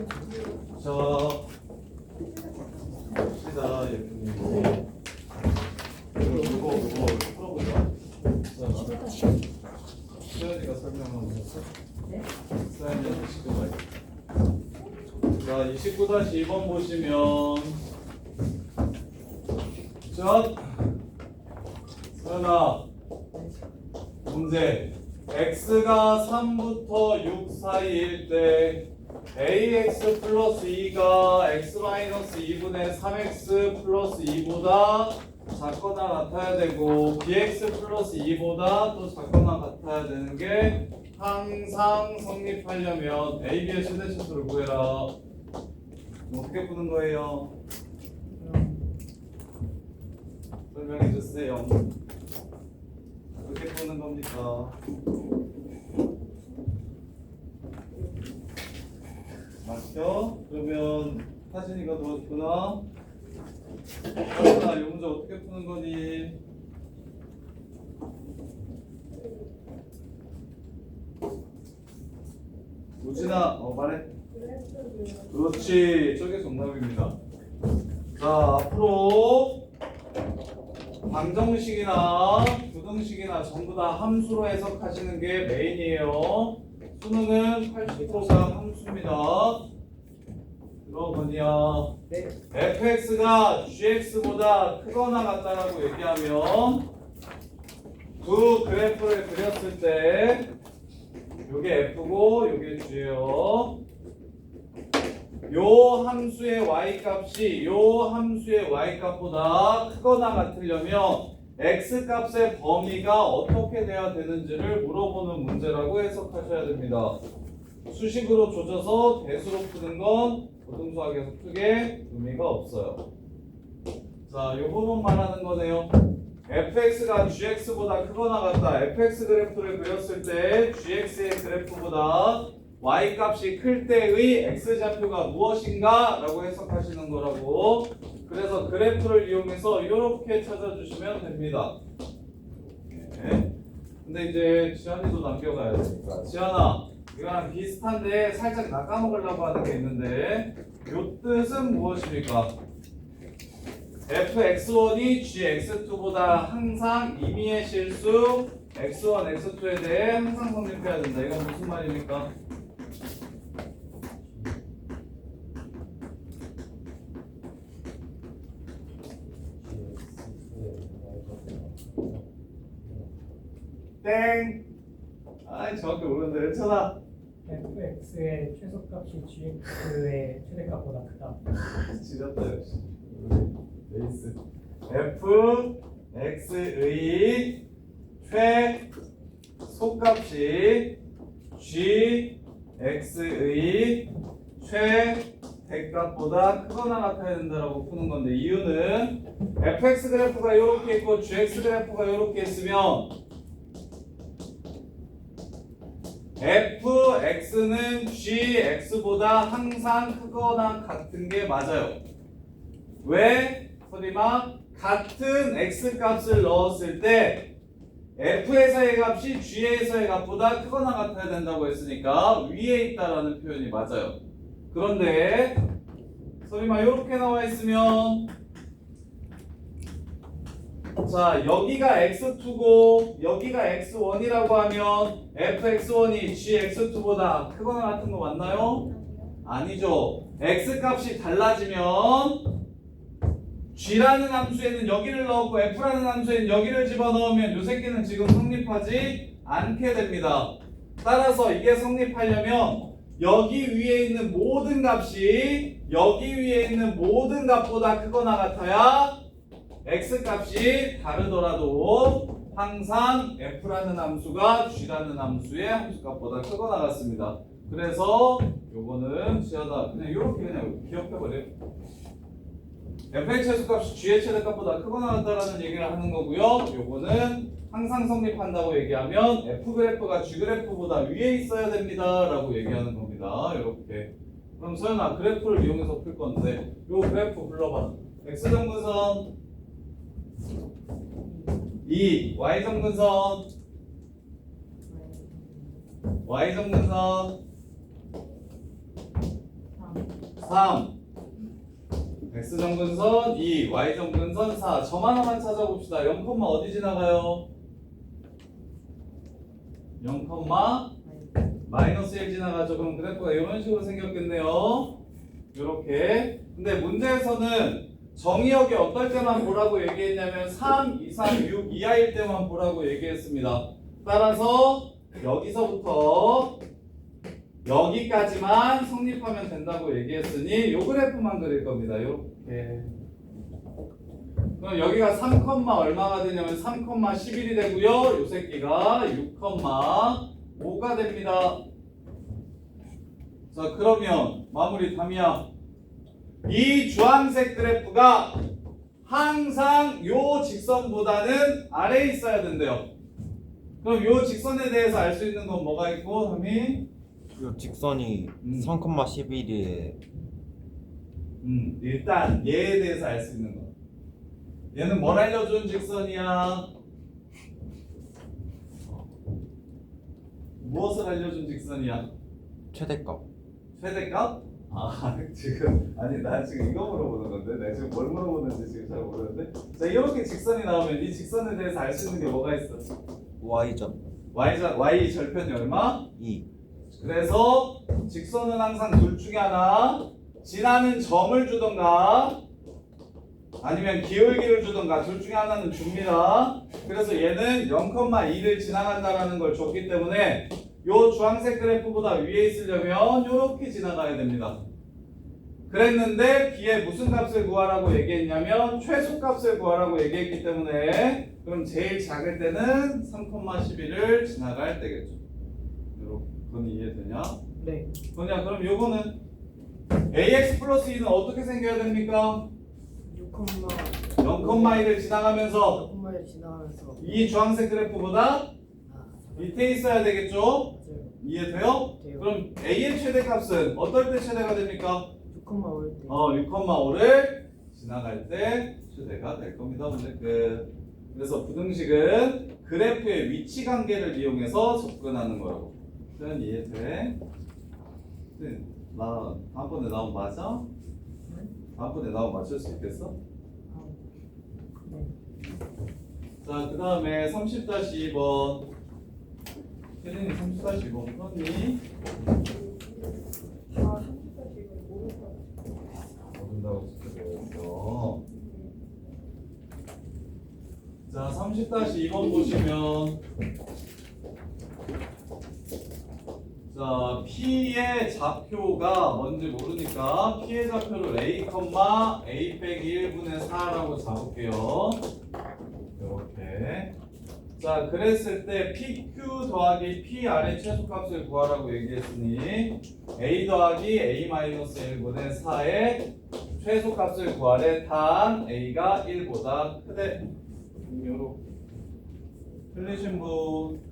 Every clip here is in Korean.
자, 봅시다. 예쁜님. 이거 풀어보자. 자, 수연이가 설명하고 있어. 네? 수연이한테 시켜봐요. 자, 29-2번 보시면 자, 수연아 문제 x가 3부터 6 사이일 때 ax 플러스 2가 x 마이너스 2분의 3x 플러스 2보다 작거나 같아야 되고 bx 플러스 2보다 또 작거나 같아야 되는 게 항상 성립하려면 a, b의 최대차수를 구해라. 어떻게 푸는 거예요? 설명해 주세요. 어떻게 푸는 겁니까? 맞죠? 그러면 사진이가 도와줬구나. 하연아, 이 문제 어떻게 푸는 거니? 우진아, 말해. 그렇지, 저게 정답입니다. 자, 앞으로 방정식이나 부등식이나 전부 다 함수로 해석하시는 게 메인이에요. 수능은 80%가 함수입니다. 들어보냐? 네. fx가 gx보다 크거나 같다라고 얘기하면 두 그래프를 그렸을 때 요게 f고 요게 g예요. 요 함수의 y값이 요 함수의 y값보다 크거나 같으려면 x값의 범위가 어떻게 돼야 되는지를 물어보는 문제라고 해석하셔야 됩니다. 수식으로 조져서 대수로 푸는 건 고등수학에서 크게 의미가 없어요. 자, 요 부분 말하는 거네요. fx가 gx보다 크거나 같다. fx 그래프를 그렸을 때 gx의 그래프보다 y값이 클 때의 x좌표가 무엇인가? 라고 해석하시는 거라고. 그래서 그래프를 이용해서 이렇게 찾아주시면 됩니다. 네. 근데 이제 지한이도 남겨가야 되니까. 지한아, 이거랑 비슷한데 살짝 낚아먹으려고 하는 게 있는데 요 뜻은 무엇입니까? fx1이 gx2보다 항상 임의의 실수 x1, x2에 대해 항상 성립해야 된다. 이건 무슨 말입니까? 땡! 아, 정확히 모르는데 괜찮아. fx의 최소값이 gx의 최대값보다 크다. 지렸다 역시. 베이스. fx의 최소값이 gx의 최대값보다 크거나 같아야 된다라고 푸는 건데 이유는 fx 그래프가 이렇게 있고 gx 그래프가 이렇게 있으면 fx는 gx보다 항상 크거나 같은 게 맞아요. 왜? 소리마 같은 x값을 넣었을 때 f에서의 값이 g에서의 값보다 크거나 같아야 된다고 했으니까 위에 있다라는 표현이 맞아요. 그런데 소리마 이렇게 나와 있으면 자, 여기가 x2고 여기가 x1이라고 하면 fx1이 gx2보다 크거나 같은 거 맞나요? 아니죠. x값이 달라지면 g라는 함수에는 여기를 넣었고 f라는 함수에는 여기를 집어넣으면 요 새끼는 지금 성립하지 않게 됩니다. 따라서 이게 성립하려면 여기 위에 있는 모든 값이 여기 위에 있는 모든 값보다 크거나 같아야 x값이 다르더라도 항상 f라는 함수가 g라는 함수의 함수값보다 크거나 같습니다. 그래서 요거는 지하다 그냥 이렇게 그냥 기억해버려요. f의 최소값이 g의 최대값보다 크거나 같다라는 얘기를 하는 거고요. 요거는 항상 성립한다고 얘기하면 f 그래프가 g 그래프보다 위에 있어야 됩니다 라고 얘기하는 겁니다. 이렇게. 그럼 서연아 그래프를 이용해서 풀 건데 요 그래프 불러봐. x정근선 2, y정근선 3 x 정근선 2 y 정근선 4 점 하나만 찾아봅시다. 0, 어디 지나가요? 0, 마이너스 1 지나가죠. 그럼 그래프가 이런 식으로 생겼겠네요. 이렇게. 근데 문제에서는 정의역이 어떨 때만 보라고 얘기했냐면 3, 2, 3, 6 이하일 때만 보라고 얘기했습니다. 따라서 여기서부터 여기까지만 성립하면 된다고 얘기했으니 요 그래프만 그릴 겁니다. 이렇게. 그럼 여기가 3, 얼마가 되냐면 3, 11이 되고요. 요 새끼가 6, 5가 됩니다. 자, 그러면 마무리 담이야. 이 주황색 그래프가 항상 요 직선보다는 아래에 있어야 된대요. 그럼 요 직선에 대해서 알 수 있는 건 뭐가 있고, 담이? 이 직선이 3,11에 일단 얘에 대해서 알 수 있는 거. 얘는 뭘 알려준 직선이야? 무엇을 알려준 직선이야? 최대값. 최대값? 아 지금 아니 나 지금 이거 물어보는 건데 내가 지금 뭘 물어보는지 지금 잘 모르는데. 자, 이렇게 직선이 나오면 이 직선에 대해서 알 수 있는 게 뭐가 있어? Y점 y 절편이 얼마? 2. 그래서 직선은 항상 둘 중에 하나, 지나는 점을 주던가 아니면 기울기를 주던가 둘 중에 하나는 줍니다. 그래서 얘는 0,2를 지나간다라는 걸 줬기 때문에 요 주황색 그래프보다 위에 있으려면 요렇게 지나가야 됩니다. 그랬는데 B의 무슨 값을 구하라고 얘기했냐면 최소값을 구하라고 얘기했기 때문에 그럼 제일 작을 때는 3,11을 지나갈 때겠죠. 요렇게. 그건 이해되냐? 네. 그냥 그럼 요거는 ax 플러스 2는 어떻게 생겨야 됩니까? 0,1을 지나가면서 0,1 지나가면서 이 주황색 그래프보다 밑에 있어야 되겠죠? 맞아요. 이해돼요? 돼요. 그럼 a의 최대값은 어떨 때 최대가 됩니까? 6,5일 때 6,5를 지나갈 때 최대가 될 겁니다. 문제 끝. 그래서 부등식은 그래프의 위치 관계를 이용해서 접근하는 거라고. 그건 이해돼? 네. 나 다음번에 나오면 맞아? 다음번에 나오면 맞출 수 있겠어? 네. 자, 그 다음에 30-2번. 혜진이 30-2번 풀었니? 모른다고 쓰고. 자, 30-2번 보시면 자, P의 좌표가 뭔지 모르니까 P의 좌표를 A, A 빼기 1분의 4라고 잡을게요. 이렇게. 자, 그랬을 때 PQ 더하기 P 아래 최소값을 구하라고 얘기했으니 A 더하기 A 마이너스 1분의 4의 최소값을 구하래. 단 A가 1보다 크대. 요렇게. 틀리신 분.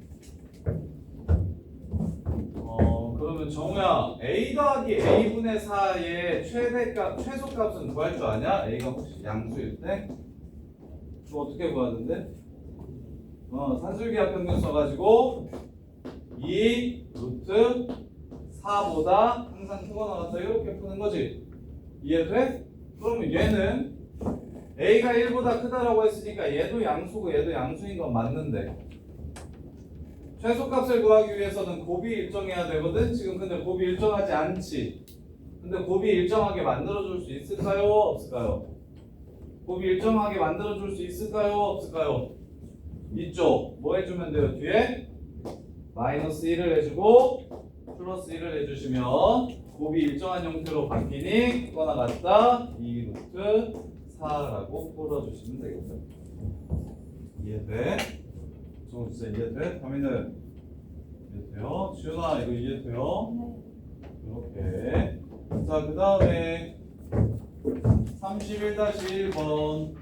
그러면 정우야, A 더하기 A분의 4의 최대값, 최소값은 구할 줄 아냐? A가 혹시 양수일 때? 그거 어떻게 구하는데? 산술기하 평균 써가지고 2 루트 4보다 항상 크거나 같다 이렇게 푸는 거지. 이해돼? 그러면 얘는 A가 1보다 크다라고 했으니까 얘도 양수고 얘도 양수인 건 맞는데 최소값을 구하기 위해서는 곱이 일정해야 되거든. 지금 근데 곱이 일정하지 않지. 근데 곱이 일정하게 만들어줄 수 있을까요? 없을까요? 곱이 일정하게 만들어줄 수 있을까요? 없을까요? 이쪽 뭐 해주면 돼요? 뒤에 마이너스 1을 해주고 플러스 1을 해주시면 곱이 일정한 형태로 바뀌니 그거나 같다 2 루트 4라고 풀어주시면 되겠죠. 이해돼? 저 진짜 이해돼? 다민은 이해돼요? 지훈아 이거 이해돼요? 이렇게. 자, 그 다음에 31-1번.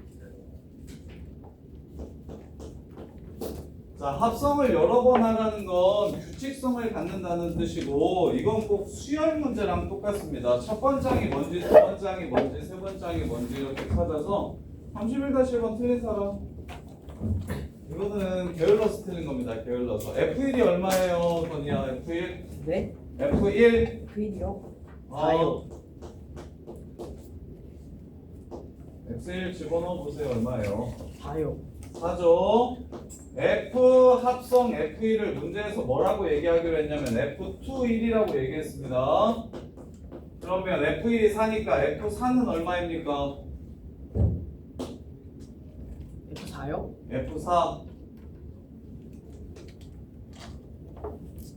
자, 합성을 여러 번 하라는 건 규칙성을 갖는다는 뜻이고 이건 꼭 수열 문제랑 똑같습니다. 첫 번장이 뭔지, 두 번장이 뭔지, 세 번장이 뭔지 이렇게 찾아서 31-1번 틀린 사람. 이거는 게을러서 틀린 겁니다. 게을러서. F1이 얼마예요, 건이야? F1? 네? F1? V요? 어, X1 집어넣어 보세요. 얼마예요? 4요. 4죠. F 합성 F1을 문제에서 뭐라고 얘기하기로 했냐면 F2 1이라고 얘기했습니다. 그러면 F1이 4니까 F4는 얼마입니까? F4요? F4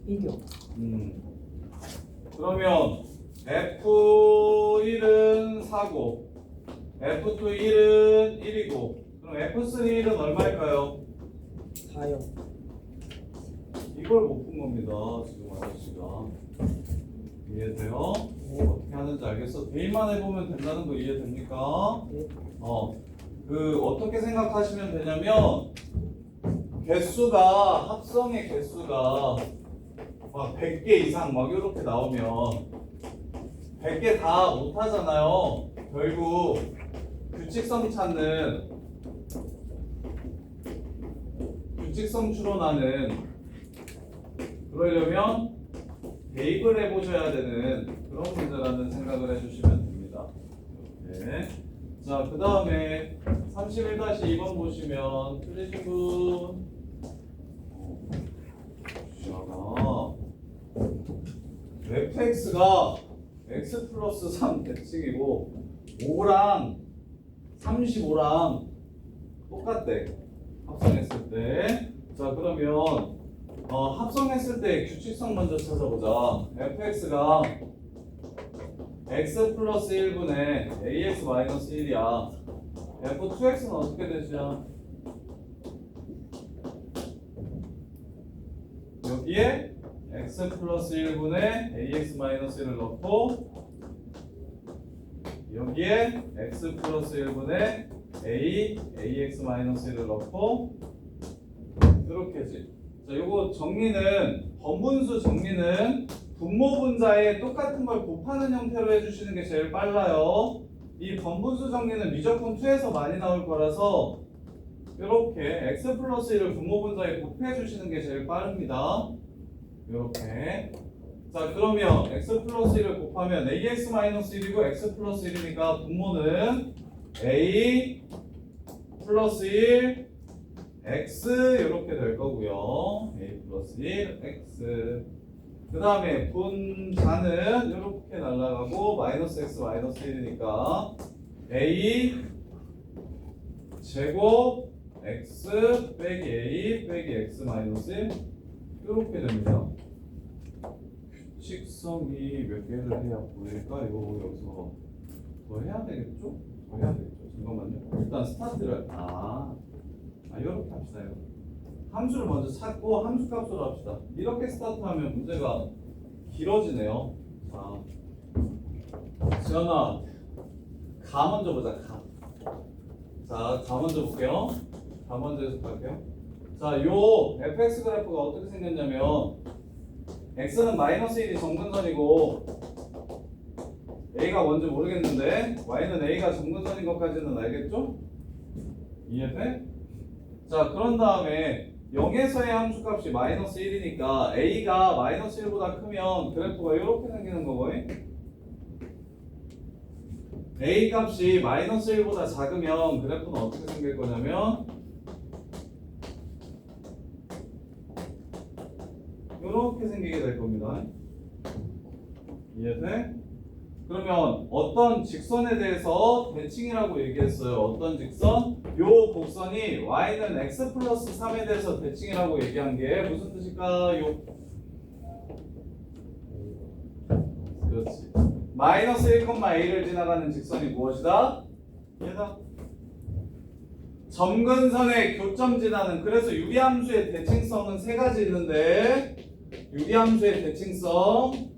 1이요. 그러면 F1은 4고 F2 1은 1이고 그럼 F3 1은 얼마일까요? 4요. 이걸 못 푼 겁니다. 지금 아저씨가 이해돼요? 어떻게 하는지 알겠어? 대입만 해보면 된다는 거 이해됩니까? 네. 어떻게 생각하시면 되냐면 개수가 합성의 개수가 막 100개 이상 막 이렇게 나오면 100개 다 못하잖아요. 결국 규칙성 찾는 규칙성 추론하는 그러려면 대입을 해보셔야 되는 그런 문제라는 생각을 해주시면 됩니다. 네. 자, 그 다음에 31-2번 보시면 틀리신 분 fx가 x 플러스 3 대칭이고 5랑 35랑 똑같대. 합성했을 때. 자, 그러면 합성했을 때 규칙성 먼저 찾아보자. fx가 x 플러스 1분의 ax 마이너스 1이야. f2x는 어떻게 되죠? 여기에 x 플러스 1분의 ax 마이너스 1을 넣고 여기에 x 플러스 1분의 ax 마이너스 1을 넣고 이렇게지. 자, 요거 정리는 번분수 정리는 분모 분자에 똑같은 걸 곱하는 형태로 해주시는 게 제일 빨라요. 이 번분수 정리는 무조건 2에서 많이 나올 거라서 이렇게 x 플러스 1을 분모 분자에 곱해 주시는 게 제일 빠릅니다. 이렇게. 자, 그러면 x 플러스 1을 곱하면 ax 마이너스 1이고 x 플러스 1이니까 분모는 a 플러스 1 x 이렇게 될 거고요. a 플러스 1 x. 그 다음에 분자는 이렇게 날아가고 마이너스 x 마이너스 1이니까 a 제곱 x 빼기 a 빼기 x 마이너스 1 이렇게 됩니다. 규칙성이 몇 개를 해야 보일까요? 여기서 더 해야 되겠죠? 더 해야 되겠죠? 잠깐만요. 일단 스타트를 이렇게 합시다. 이거. 함수를 먼저 찾고 함수 값으로 합시다. 이렇게 스타트하면 문제가 길어지네요. 자, 지연아, 가 먼저 보자. 가. 자, 가 먼저 볼게요. 가 먼저 해석할게요. 자, 요 fx 그래프가 어떻게 생겼냐면 x는 마이너스 1이 정근선이고 a가 뭔지 모르겠는데 y는 a가 정근선인 것까지는 알겠죠? 이해돼? 자, 그런 다음에 0에서의 함수값이 마이너스 1이니까 a가 마이너스 1보다 크면 그래프가 이렇게 생기는 거거든. a 값이 마이너스 1보다 작으면 그래프는 어떻게 생길 거냐면 이렇게 생기게 될 겁니다. 이해돼? 그러면 어떤 직선에 대해서 대칭이라고 얘기했어요. 어떤 직선? 요 곡선이 y는 x 플러스 3에 대해서 대칭이라고 얘기한 게 무슨 뜻일까요? 그렇지. 마이너스 1,a를 지나가는 직선이 무엇이다? 얘다. 점근선의 교점 지나는. 그래서 유리함수의 대칭성은 세 가지 있는데 유리함수의 대칭성.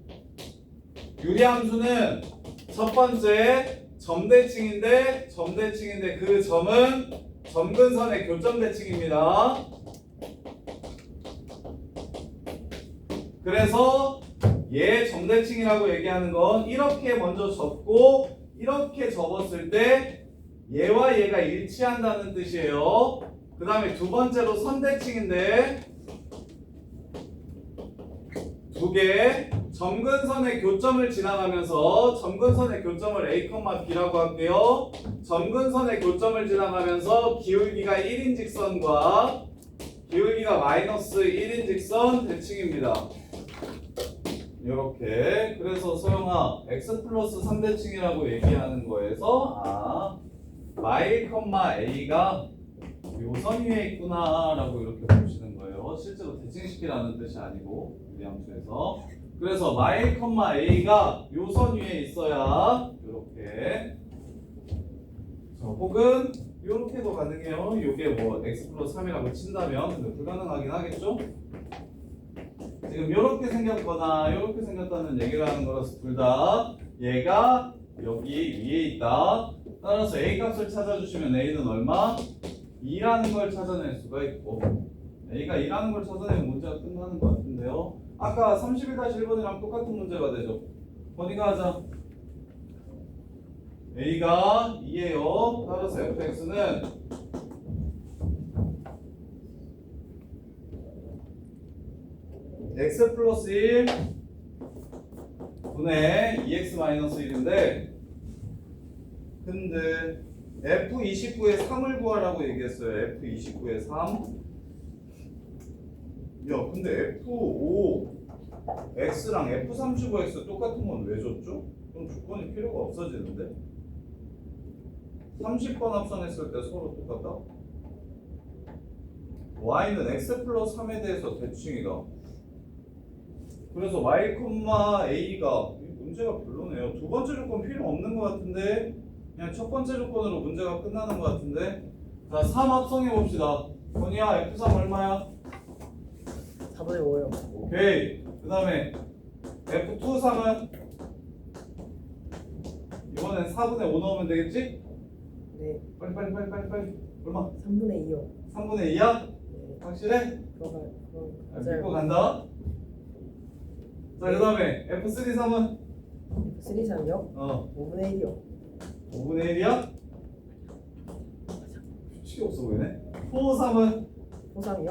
유리함수는 첫 번째 점대칭인데 그 점은 점근선의 교점 대칭입니다. 그래서 얘 점대칭이라고 얘기하는 건 이렇게 먼저 접고 이렇게 접었을 때 얘와 얘가 일치한다는 뜻이에요. 그 다음에 두 번째로 선대칭인데 두 개 점근선의 교점을 지나가면서 점근선의 교점을 A, B라고 할게요. 점근선의 교점을 지나가면서 기울기가 1인 직선과 기울기가 마이너스 1인 직선 대칭입니다. 이렇게. 그래서 소영아 x 플러스 3대칭이라고 얘기하는 거에서 마일, A가 요선 위에 있구나 라고 이렇게 보시는 거예요. 실제로 대칭시키라는 뜻이 아니고 유리함수에서. 그래서 마일, A가 요선 위에 있어야 이렇게 혹은 이렇게도 가능해요. 이게 뭐 x 플러스 3이라고 친다면 근데 불가능하긴 하겠죠? 지금 이렇게 생겼거나 이렇게 생겼다는 얘기를 하는 거라서 둘 다 얘가 여기 위에 있다. 따라서 A 값을 찾아주시면 A는 얼마? 2라는 걸 찾아낼 수가 있고 A가 2라는 걸 찾아내면 문제가 끝나는 것 같은데요. 아까 31-1번이랑 똑같은 문제가 되죠. 건이가 하자. A가 2예요. 따라서 fx는 x 플러스 1 분의 2x 마이너스 1인데 근데 F29에 3을 구하라고 얘기했어요. F29에 3. 야 근데 F5 X랑 F35X 똑같은 건 왜 줬죠? 그럼 조건이 필요가 없어지는데? 30번 합산했을 때 서로 똑같다? Y는 X 플러스 3에 대해서 대칭이다. 그래서 Y, A가 문제가 별로네요. 두 번째 조건 필요 없는 것 같은데 그냥 첫 번째 조건으로 문제가 끝나는 것 같은데 자 3 합성해 봅시다. 건이야 F3 얼마야? 4분의 5요. 오케이. 그 다음에 F2 3은 이번엔 4분의 5 넣으면 되겠지? 네. 빨리 얼마? 3분의 2요. 3분의 2야? 네. 확실해? 믿고 맞아요. 간다. 자 그 다음에 F3 3은 3, 3이요? 5분의 1이요. 5분의 1이야? 수식이 없어 보이네. 4 3은 4, 3이요?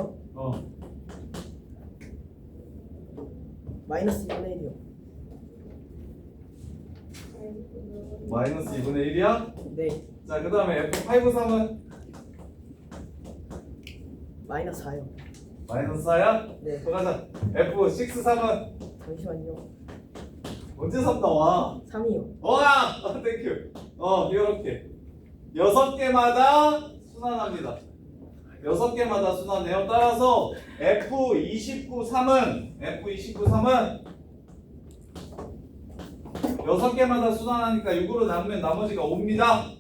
마이너스 2분의 1이요. 마이너스 2분의 1이야? 네. 자 그 다음에 F5 3은 마이너스 4요. 마이너스 4야? 네. 또 가자. F6 3은 잠시만요. 언제 3 나와? 3이요. 와! 땡큐. 이렇게 6개마다 순환합니다. 6개마다 순환해요. 따라서 F29 3은 6개마다 순환하니까 6으로 나누면 나머지가 5입니다.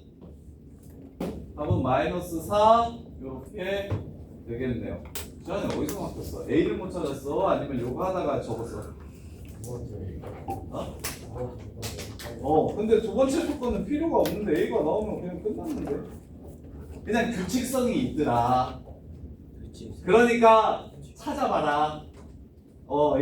답은 마이너스 4 이렇게 되겠네요. 저는 어디서 막혔어? A를 못 찾았어? 아니면 요거 하다가 적었어? 근데 두 번째 조건은 필요가 없는데 A가 나오면 그냥 끝났는데 그냥 규칙성이 있더라. 그러니까 찾아봐라.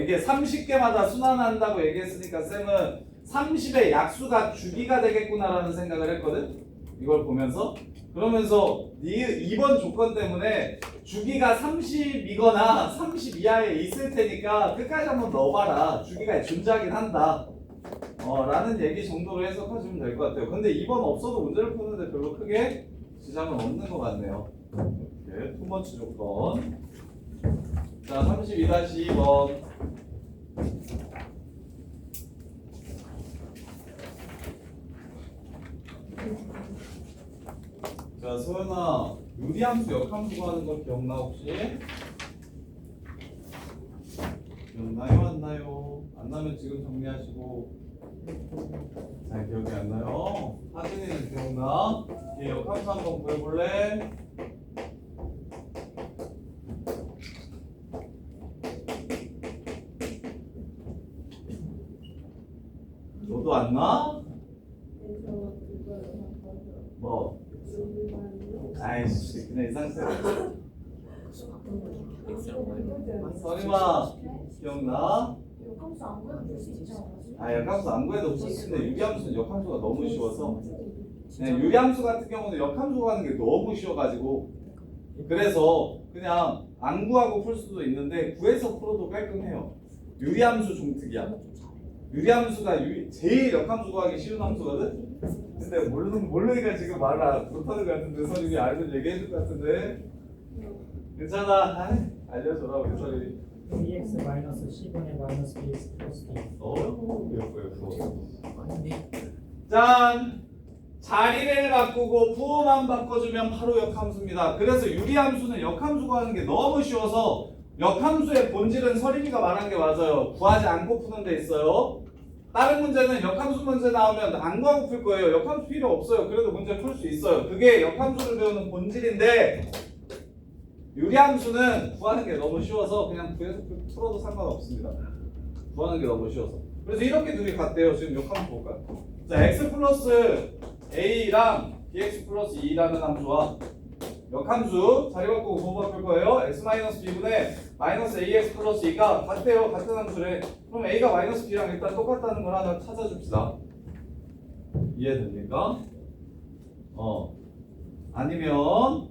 이게 30개마다 순환한다고 얘기했으니까 쌤은 30의 약수가 주기가 되겠구나라는 생각을 했거든. 이걸 보면서 그러면서 2번 조건 때문에 주기가 30이거나 30 이하에 있을 테니까 끝까지 한번 넣어봐라. 주기가 존재하긴 한다. 라는 얘기 정도로 해석하시면 될 것 같아요. 근데 2번 없어도 문제를 푸는데 별로 크게 지장은 없는 것 같네요. 이렇게 두 번째 조건. 자, 32-2번. 자, 소연아, 유리함수 역함수 구하는 거 기억나 혹시? 기억나요? 안 나요? 안 나면 지금 정리하시고. 잘 기억이 안 나요? 하진이는 기억나? 얘 역함수 한번 구해볼래? 너도 안 나? 뭐? 아이씨 그냥 이 상태로 서림아 기억나? 역함수 안 구해도 될 수 있죠. 역함수 안 구해도 근데 유리함수는 역함수가 너무 쉬워서 그냥 유리함수 같은 경우는 역함수 구하는 게 너무 쉬워가지고 그래서 그냥 안 구하고 풀 수도 있는데 구해서 풀어도 깔끔해요. 유리함수 종특이야. 유리함수가 제일 역함수 구하기 쉬운 함수거든? 근데 모르니까 지금 말을 못하는 것 같은데 서준이 알면 얘기해줄 것 같은데 괜찮아. 아이, 알려줘라 우리 서준이. ax 마이너스 10분의 마이너스 bx 플러스 d. 예뻐. 아닌데. 짠! 자리를 바꾸고 부호만 바꿔주면 바로 역함수입니다. 그래서 유리함수는 역함수 구하는 게 너무 쉬워서 역함수의 본질은 서린이가 말한 게 맞아요. 구하지 않고 푸는 데 있어요. 다른 문제는 역함수 문제 나오면 안 구하고 풀 거예요. 역함수 필요 없어요. 그래도 문제 풀 수 있어요. 그게 역함수를 배우는 본질인데 유리함수는 구하는 게 너무 쉬워서 그냥 구해서 풀어도 상관없습니다. 구하는 게 너무 쉬워서. 그래서 이렇게 두 개 같대요. 지금 역함수 볼까요? 자, x 플러스 a랑 bx 플러스 2라는 함수와 역함수 자리 바꾸고 부호 바꿀 거예요. x 마이너스 b분의 마이너스 ax 플러스 2가 같대요. 같은 함수래. 그럼 a가 마이너스 b랑 일단 똑같다는 걸 하나 찾아줍시다. 이해됩니까? 아니면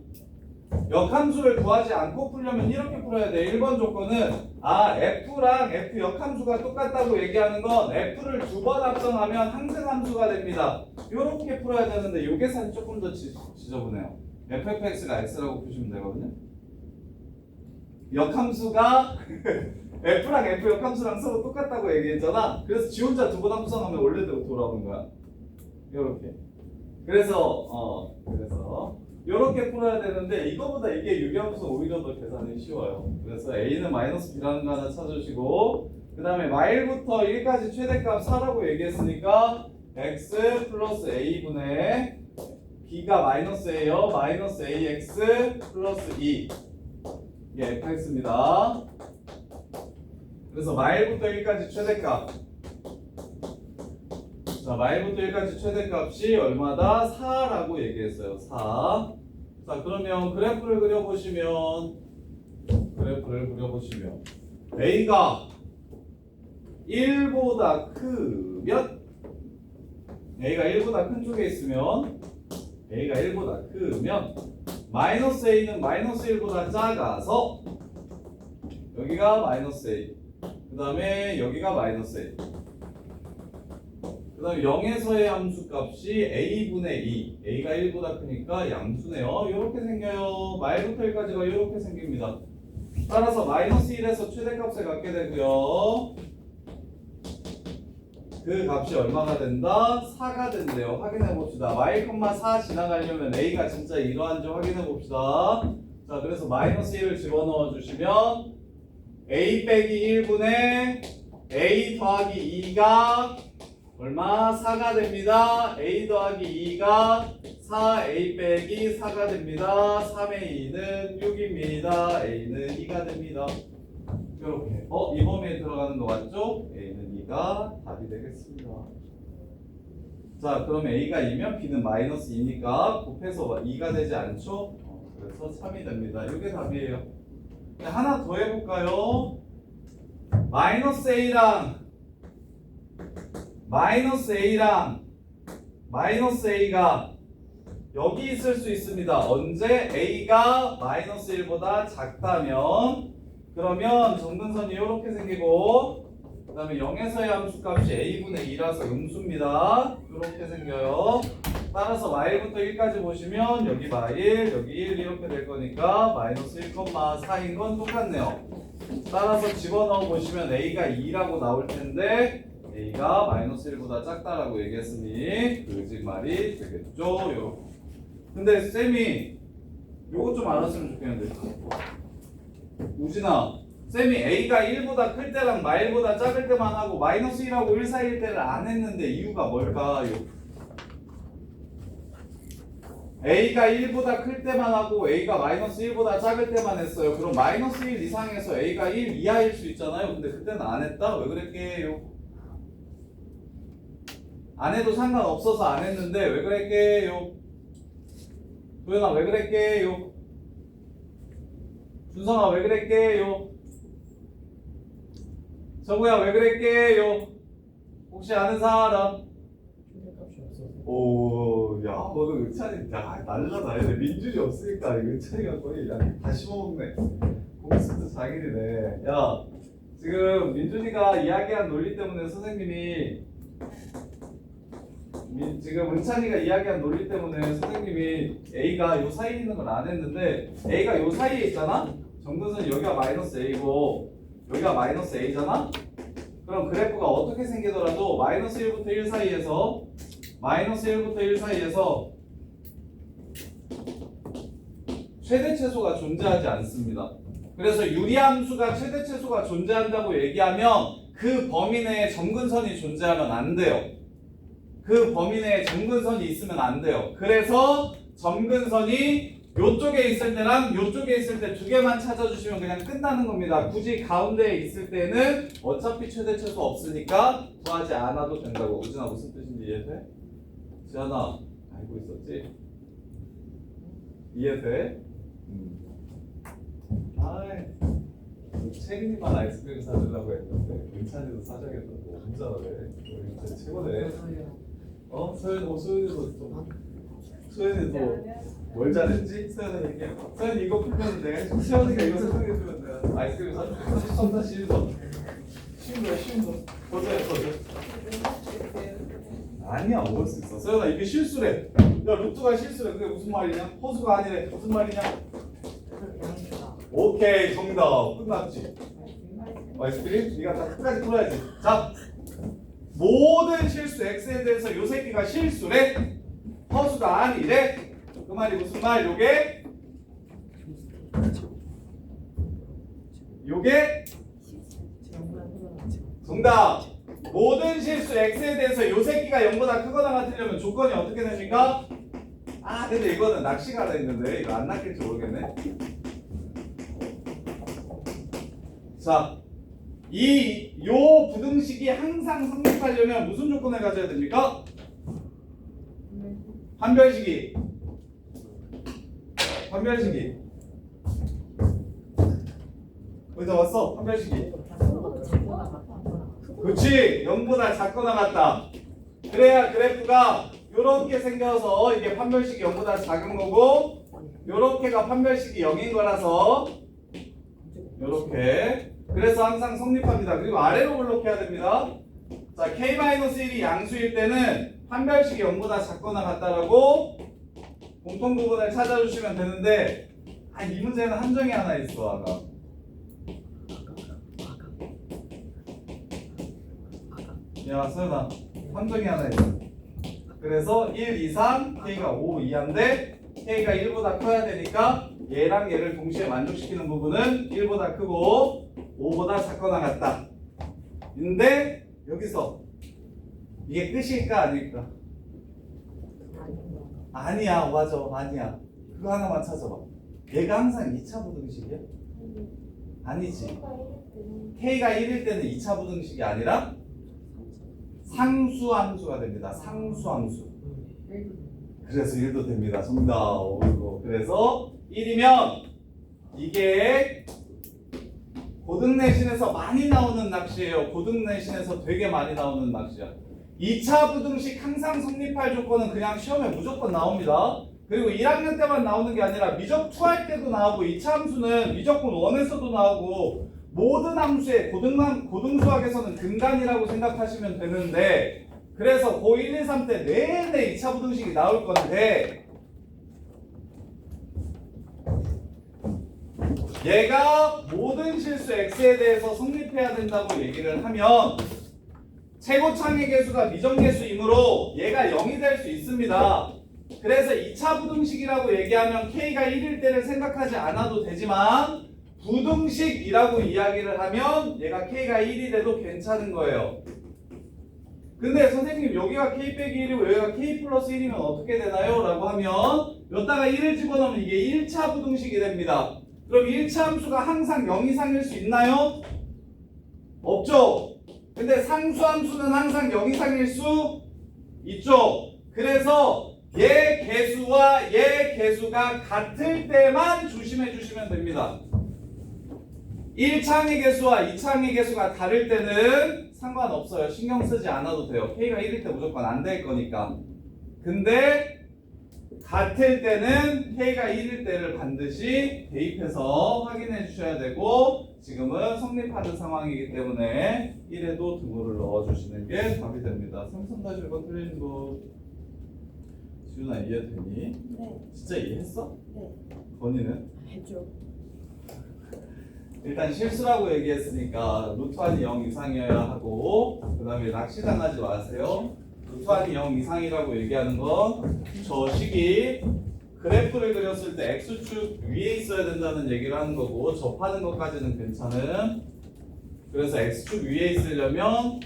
역함수를 구하지 않고 풀려면 이렇게 풀어야 돼. 1번 조건은 f랑 f 역함수가 똑같다고 얘기하는 건 f를 두 번 합성하면 항등함수가 됩니다. 이렇게 풀어야 되는데 요 계산이 조금 더 지저분해요. fx가 x라고 보시면 되거든요. 역함수가 f랑 f 역함수랑 서로 똑같다고 얘기했잖아. 그래서 지 혼자 두 번 합성하면 원래대로 돌아오는 거야. 이렇게. 그래서 이렇게 풀어야 되는데 이거보다 이게 유리함수 오히려 더 계산이 쉬워요. 그래서 a는 마이너스 b라는 거 하나 찾으시고 그 다음에 마일부터 1까지 최대값 4라고 얘기했으니까 x 플러스 a분의 b가 마이너스 a요. 마이너스 ax 플러스 2 이게 fx입니다. 그래서 마일부터 1까지 최대값 자, 마일부터 1까지 최대값이 얼마다? 4라고 얘기했어요. 4. 자, 그러면 그래프를 그려보시면 A가 1보다 크면 A가 1보다 큰 쪽에 있으면 A가 1보다 크면 마이너스 A는 마이너스 1보다 작아서 여기가 마이너스 A 그 다음에 여기가 마이너스 A 그 다음에 0에서의 함수값이 a분의 2 a가 1보다 크니까 양수네요. 이렇게 생겨요. 마일부터 1까지가 이렇게 생깁니다. 따라서 마이너스 1에서 최대값을 갖게 되고요. 그 값이 얼마가 된다? 4가 된대요. 확인해 봅시다. y,4 지나가려면 a가 진짜 이러한지 확인해 봅시다. 자, 그래서 마이너스 1을 집어넣어 주시면 a 빼기 1분의 a 더하기 2가 얼마? 4가 됩니다. a 더하기 2가 4a 빼기 4가 됩니다. 3의 2는 6입니다. a는 2가 됩니다. 이렇게 이 범위에 들어가는 거 맞죠? a는 2가 답이 되겠습니다. 자, 그럼 a가 2면 b는 마이너스 2니까 곱해서 2가 되지 않죠? 그래서 3이 됩니다. 이게 답이에요. 하나 더 해볼까요? 마이너스 A가 여기 있을 수 있습니다. 언제? A가 마이너스 1보다 작다면 그러면 정근선이 이렇게 생기고 그 다음에 0에서의 함수값이 A분의 2라서 음수입니다. 이렇게 생겨요. 따라서 마일부터 1까지 보시면 여기 마일, 여기 1 이렇게 될 거니까 마이너스 1,4인 건 똑같네요. 따라서 집어넣어 보시면 A가 2라고 나올 텐데 A가 마이너스 1보다 작다라고 얘기했으니 거짓말이 되겠죠. 요렇게. 근데 쌤이 요거 좀 알았으면 좋겠는데 우진아 쌤이 A가 1보다 클 때랑 마일보다 작을 때만 하고 마이너스 1하고 1 사이일 때를 안 했는데 이유가 뭘까요? A가 1보다 클 때만 하고 A가 마이너스 1보다 작을 때만 했어요. 그럼 마이너스 1 이상에서 A가 1 이하일 수 있잖아요. 근데 그때는 안 했다? 왜 그랬게요? 안 해도 상관없어서 안 했는데 왜 그랬게요? 도현아 왜 그랬게요? 준성아 왜 그랬게요? 정우야 왜 그랬게요? 혹시 아는 사람? 최대값이 없어서. 오, 야, 너는 의찬이, 야, 날라다니네. 민준이 없으니까 이거 의찬이가 거의 야, 다시 먹네. 공수도 자기네. 야, 지금 민준이가 이야기한 논리 때문에 선생님이 지금 은찬이가 이야기한 논리 때문에 선생님이 A가 요 사이에 있는 걸 안 했는데 A가 요 사이에 있잖아? 정근선이 여기가 마이너스 A고 여기가 마이너스 A잖아? 그럼 그래프가 어떻게 생기더라도 마이너스 1부터 1 사이에서 마이너스 1부터 1 사이에서 최대 최소가 존재하지 않습니다. 그래서 유리함수가 최대 최소가 존재한다고 얘기하면 그 범위 내에 점근선이 존재하면 안 돼요. 그 범위 내에 점근선이 있으면 안 돼요. 그래서 점근선이 요쪽에 있을 때랑 요쪽에 있을 때 두 개만 찾아주시면 그냥 끝나는 겁니다. 굳이 가운데에 있을 때는 어차피 최대 최소 없으니까 구하지 않아도 된다고. 우진아 무슨 뜻인지 이해돼? 지현아 알고 있었지? 이해돼? 아이 채린이만 아이스크림 사주려고 했는데 은찬이도 사줘야겠다고 혼자 그래. 은찬 최고네. 소연이도 뭘 잘했지? 소연이 얘기해. 소연이 이거 풀면 내가 시원이가 이거 설명해주면 내가 아이스크림 사줄게. 13다 쉬운 거 도전해. 아니야 먹을 수 있어. 소연아 이게 실수래. 야 루트가 실수래. 그게 무슨 말이냐? 호수가 아니래. 무슨 말이냐? 오케이 정답 끝났지. 아이스크림? 네가 다 끝까지 풀어야지. 자 모든 실수 x에 대해서 요 새끼가 실수래. 허수가 아니래. 그 말이 무슨 말? 요게 정답. 모든 실수 x에 대해서 요 새끼가 0보다 크거나 같으려면 조건이 어떻게 됩니까? 아 근데 이거는 낚시가 돼 있는데 이거 안 낚일지 모르겠네. 자, 요 부등식이 항상 성립하려면 무슨 조건을 가져야 됩니까? 판별식이. 어디다 왔어? 판별식이. 그렇지. 0보다 작거나 같다. 그래야 그래프가 요렇게 생겨서 이게 판별식이 0보다 작은 거고 요렇게가 판별식이 0인 거라서 요렇게. 그래서 항상 성립합니다. 그리고 아래로 블록해야 됩니다. 자, K-1이 양수일 때는 판별식이 0보다 작거나 같다라고 공통 부분을 찾아주시면 되는데 이 문제는 함정이 하나 있어. 아까 야 서연아 함정이 하나 있어. 그래서 1, 2, 3, K가 5 이하인데 K가 1보다 커야 되니까 얘랑 얘를 동시에 만족시키는 부분은 1보다 크고 5보다 작거나 같다. 근데 여기서 이게 끝일까 아닐까? 아니야 맞아 아니야. 그거 하나만 찾아봐. 얘가 항상 2차 부등식이야? 아니지. K가 1일 때는 2차 부등식이 아니라 상수함수가 됩니다. 상수함수. 그래서 1도 됩니다. 정답. 그래서 1이면 이게 고등 내신에서 많이 나오는 낚시예요. 고등 내신에서 되게 많이 나오는 낚시야. 2차 부등식 항상 성립할 조건은 그냥 시험에 무조건 나옵니다. 그리고 1학년 때만 나오는 게 아니라 미적 2 할 때도 나오고 2차 함수는 미적분 1에서도 나오고 모든 함수의 고등수학에서는 근간이라고 생각하시면 되는데 그래서 고 1, 2, 3 때 내내 2차 부등식이 나올 건데 얘가 모든 실수 x에 대해서 성립해야 된다고 얘기를 하면 최고창의 개수가 미정계수이므로 얘가 0이 될 수 있습니다. 그래서 2차 부등식이라고 얘기하면 k가 1일 때를 생각하지 않아도 되지만 부등식이라고 이야기를 하면 얘가 k가 1이 돼도 괜찮은 거예요. 근데 선생님 여기가 k 빼기 1이고 여기가 k 플러스 1이면 어떻게 되나요? 라고 하면 여기다가 1을 집어넣으면 이게 1차 부등식이 됩니다. 그럼 1차 함수가 항상 0 이상일 수 있나요? 없죠. 근데 상수함수는 항상 0 이상일 수 있죠. 그래서 얘 개수와 얘 개수가 같을 때만 조심해 주시면 됩니다. 1차항의 개수와 2차항의 개수가 다를 때는 상관없어요. 신경 쓰지 않아도 돼요. K가 1일 때 무조건 안 될 거니까. 근데 같을 때는 K가 1일 때를 반드시 대입해서 확인해 주셔야 되고 지금은 성립하는 상황이기 때문에 1에도 등호를 넣어주시는 게 답이 됩니다. 3-1번 틀린 거 지훈아 이해되니? 네. 진짜 이해했어? 네. 건이는? 했죠. 일단 실수라고 얘기했으니까 루트안이 0 이상이어야 하고 그 다음에 낚시당하지 마세요. 루트안이 0 이상이라고 얘기하는 건 저 식이 그래프를 그렸을 때 X축 위에 있어야 된다는 얘기를 하는 거고 접하는 것까지는 괜찮은. 그래서 X축 위에 있으려면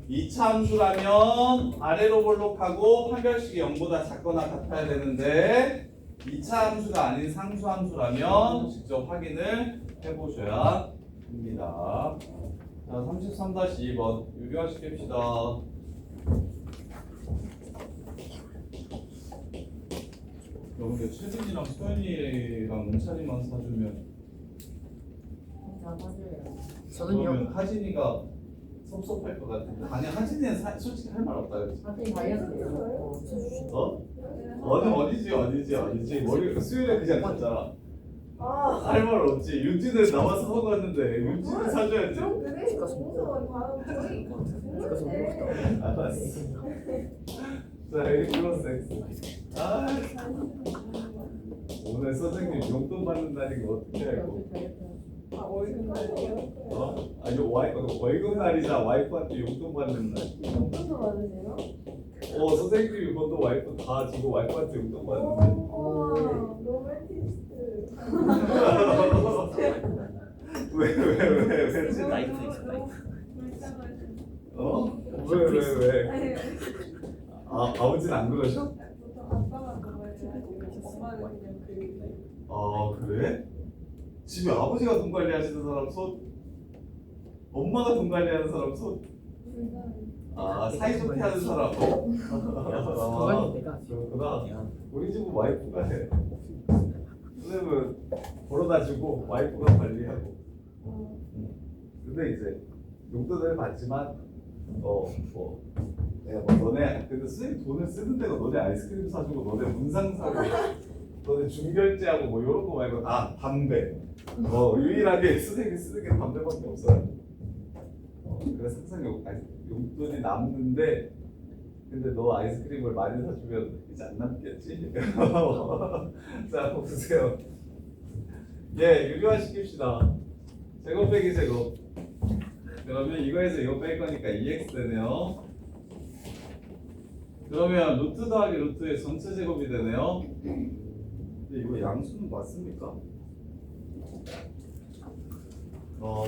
2차 함수라면 아래로 볼록하고 판별식이 0보다 작거나 같아야 되는데 2차 함수가 아닌 상수 함수라면 직접 확인을 해보셔야 합니다. 자, 33-2번 유리화 시킵시다. 여러분들 최진이랑 소연이랑 문찬이만 사주면 저는요. 그러면 하진이가 섭섭할 것 같은데. 아니 하진이는 솔직히 할 말 없다 그랬지. 하여튼 다이어트예요. 쳐주시죠. 어? 어디지 머리 수요일에 그냥 갔잖아. 할 말 없지. 윤지는 남아서 먹었는데 윤지는 사줘야지. 알았어. 자 A 플러스 X. 아 오늘 선생님 용돈 받는 날이고 어떻게 알고? 어? 아니 월급 날이자 와이프한테 용돈 받는 날. 용돈도 받으세요? 선생님이 번도 와이프 다 주고 와이프한테 용돈 받는데. 우와, 로맨티스트. 왜 지금 나이프 있어, 왜? 아버지는 안 그러셔? 아빠가 그걸 해가지고 엄마는 그냥 그 그래? 집에 아버지가 돈 관리하시는 사람 손? 엄마가 돈 관리하는 사람 손? 사이좋게 하는 사람. 그건 내가 그렇구나. 우리 집은 와이프가 해. 선생님은 벌어다 주고 와이프가 관리하고. 근데 이제 용돈을 받지만 내가 너네 근데 선생님 돈을 쓰는 데가 너네 아이스크림 사주고 너네 문상 사고 너네 중결제하고 뭐 이런 거 말고 담배. 유일하게 선생님이 쓰는 게 담배밖에 없어요. 그래서 항상 용돈이 남는데 근데 너 아이스크림을 많이 사주면 이제 안 남겠지? 자 보세요. 유리화 시킵시다. 제곱 빼기 제곱. 그러면 이거에서 이거 뺄 거니까 2x 되네요. 그러면 루트 더하기 루트의 전체 제곱이 되네요. 근데 이거 양수는 맞습니까?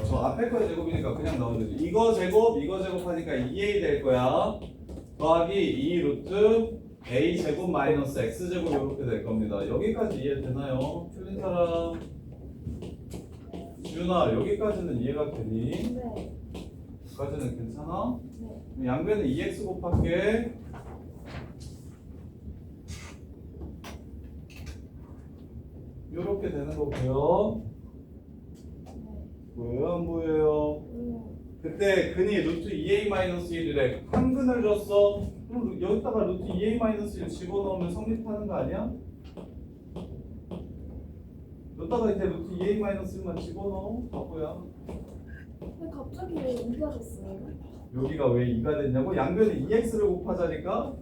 저 앞에 거의 제곱이니까 그냥 넣으면 되죠. 이거 제곱 하니까 2a 될 거야. 더하기 2 루트 a 제곱 마이너스 x 제곱 이렇게 될 겁니다. 여기까지 이해되나요? 틀린 사람? 지훈아 여기까지는 이해가 되니? 네. 여기까지는 괜찮아? 네. 양변은 2x 곱할게. 요렇게 되는 거고요. 보여요? 안 보여요? 그때 근이 루트 2a-1이래. 한 근을 줬어. 그럼 여기다가 루트 2a-1 집어넣으면 성립하는 거 아니야? 여기다가 이제 루트 2a-1만 집어넣어. 바보야. 근데 갑자기 왜 이가졌어요? 여기가 왜 2가 됐냐고? 양변에 2x를 곱하자니까?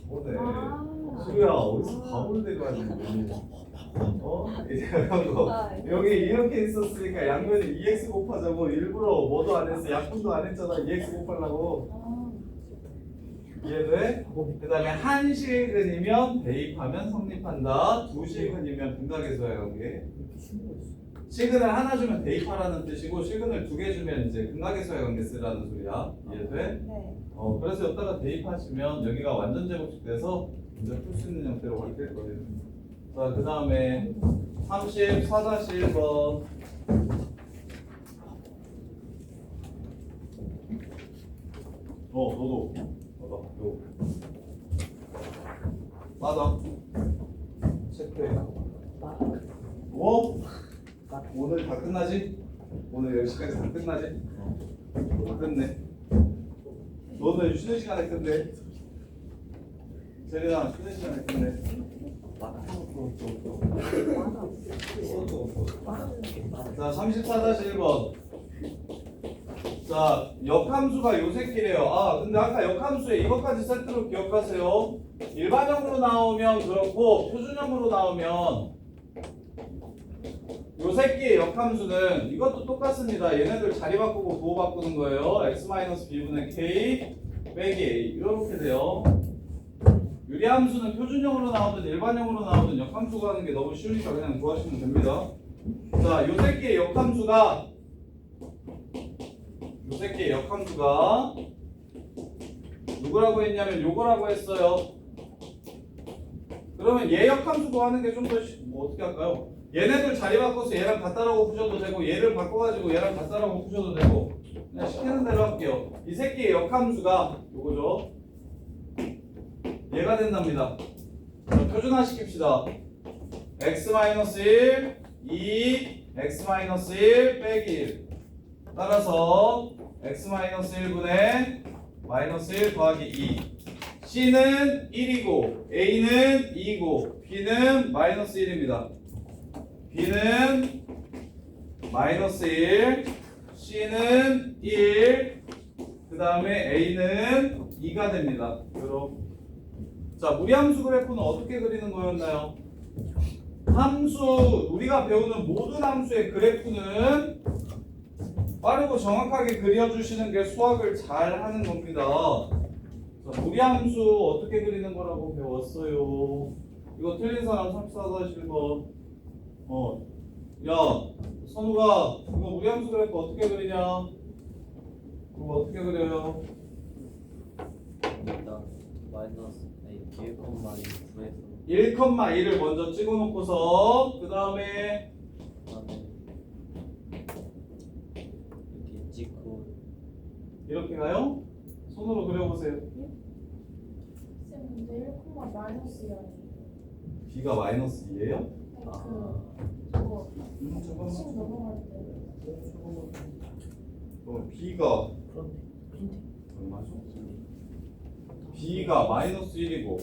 오네. 지우야 어디서 바보를 데려왔는데. 이제 여기 이렇게 있었으니까 양변에 2x 곱하자고 일부러 뭐도 안 했어. 약분도 안 했잖아. 2x 곱하려고. 이해돼? 그 다음에 한 실근이면 대입하면 성립한다. 두 실근이면 근각에서의 관계. 실근을 하나 주면 대입하라는 뜻이고 실근을 두 개 주면 이제 근각에서의 관계 쓰라는 소리야. 이해돼? 네. 그래서 여기다가 대입하시면 여기가 완전 제곱식 돼서 이제 풀 수 있는 형태로 바뀔 거예요. 자, 그 다음에 34-1번. 너도. 맞아. 체크해. 오늘 다 끝나지? 오늘 10시까지 다 끝나지? 다 끝내. 너는 쉬는 시간에 끝내. 재리나 쉬는 시간에 근데 자 34-1번 자 역함수가 요 새끼래요. 아 근데 아까 역함수에 이것까지 세트로 기억하세요. 일반형으로 나오면 그렇고 표준형으로 나오면 요 새끼의 역함수는 이것도 똑같습니다. 얘네들 자리 바꾸고 부호 바꾸는 거예요. x-b분의 k 빼기 a 이렇게 돼요. 유리함수는 표준형으로 나오든 일반형으로 나오든 역함수 구하는 게 너무 쉬우니까 그냥 구하시면 됩니다. 자, 요 새끼의 역함수가 누구라고 했냐면 요거라고 했어요. 그러면 얘 역함수 구하는 게 좀 더 뭐 어떻게 할까요? 얘네들 자리 바꿔서 얘랑 같다라고 푸셔도 되고 얘를 바꿔가지고 얘랑 같다라고 푸셔도 되고 그냥 시키는 대로 할게요. 이 새끼의 역함수가 요거죠. 얘가 된답니다. 자, 표준화 시킵시다. x-1, 2, x-1 빼기 1 따라서 x-1분의 -1 더하기 2 c는 1이고 a는 2이고 b는 -1입니다. b는 -1 c는 1 그 다음에 a는 2가 됩니다. 여러분 자, 무리함수 그래프는 어떻게 그리는 거였나요? 함수, 우리가 배우는 모든 함수의 그래프는 빠르고 정확하게 그려주시는 게 수학을 잘 하는 겁니다. 자, 무리함수 어떻게 그리는 거라고 배웠어요? 이거 틀린 사람 34-1번. 야, 선우가 이거 무리함수 그래프 어떻게 그리냐? 그거 어떻게 그려요? 일단 마이너스 기획 콤마 9에서 1,1을 먼저 찍어놓고서 그 다음에 이렇게 찍고 이렇게 가요? 손으로 그려보세요. 쌤 근데 1, 마이너스야. b가 -2예요? 저거 잠깐만. 10 넘어갈 때. b가 그런데 근데 얼마죠? b가 -1이고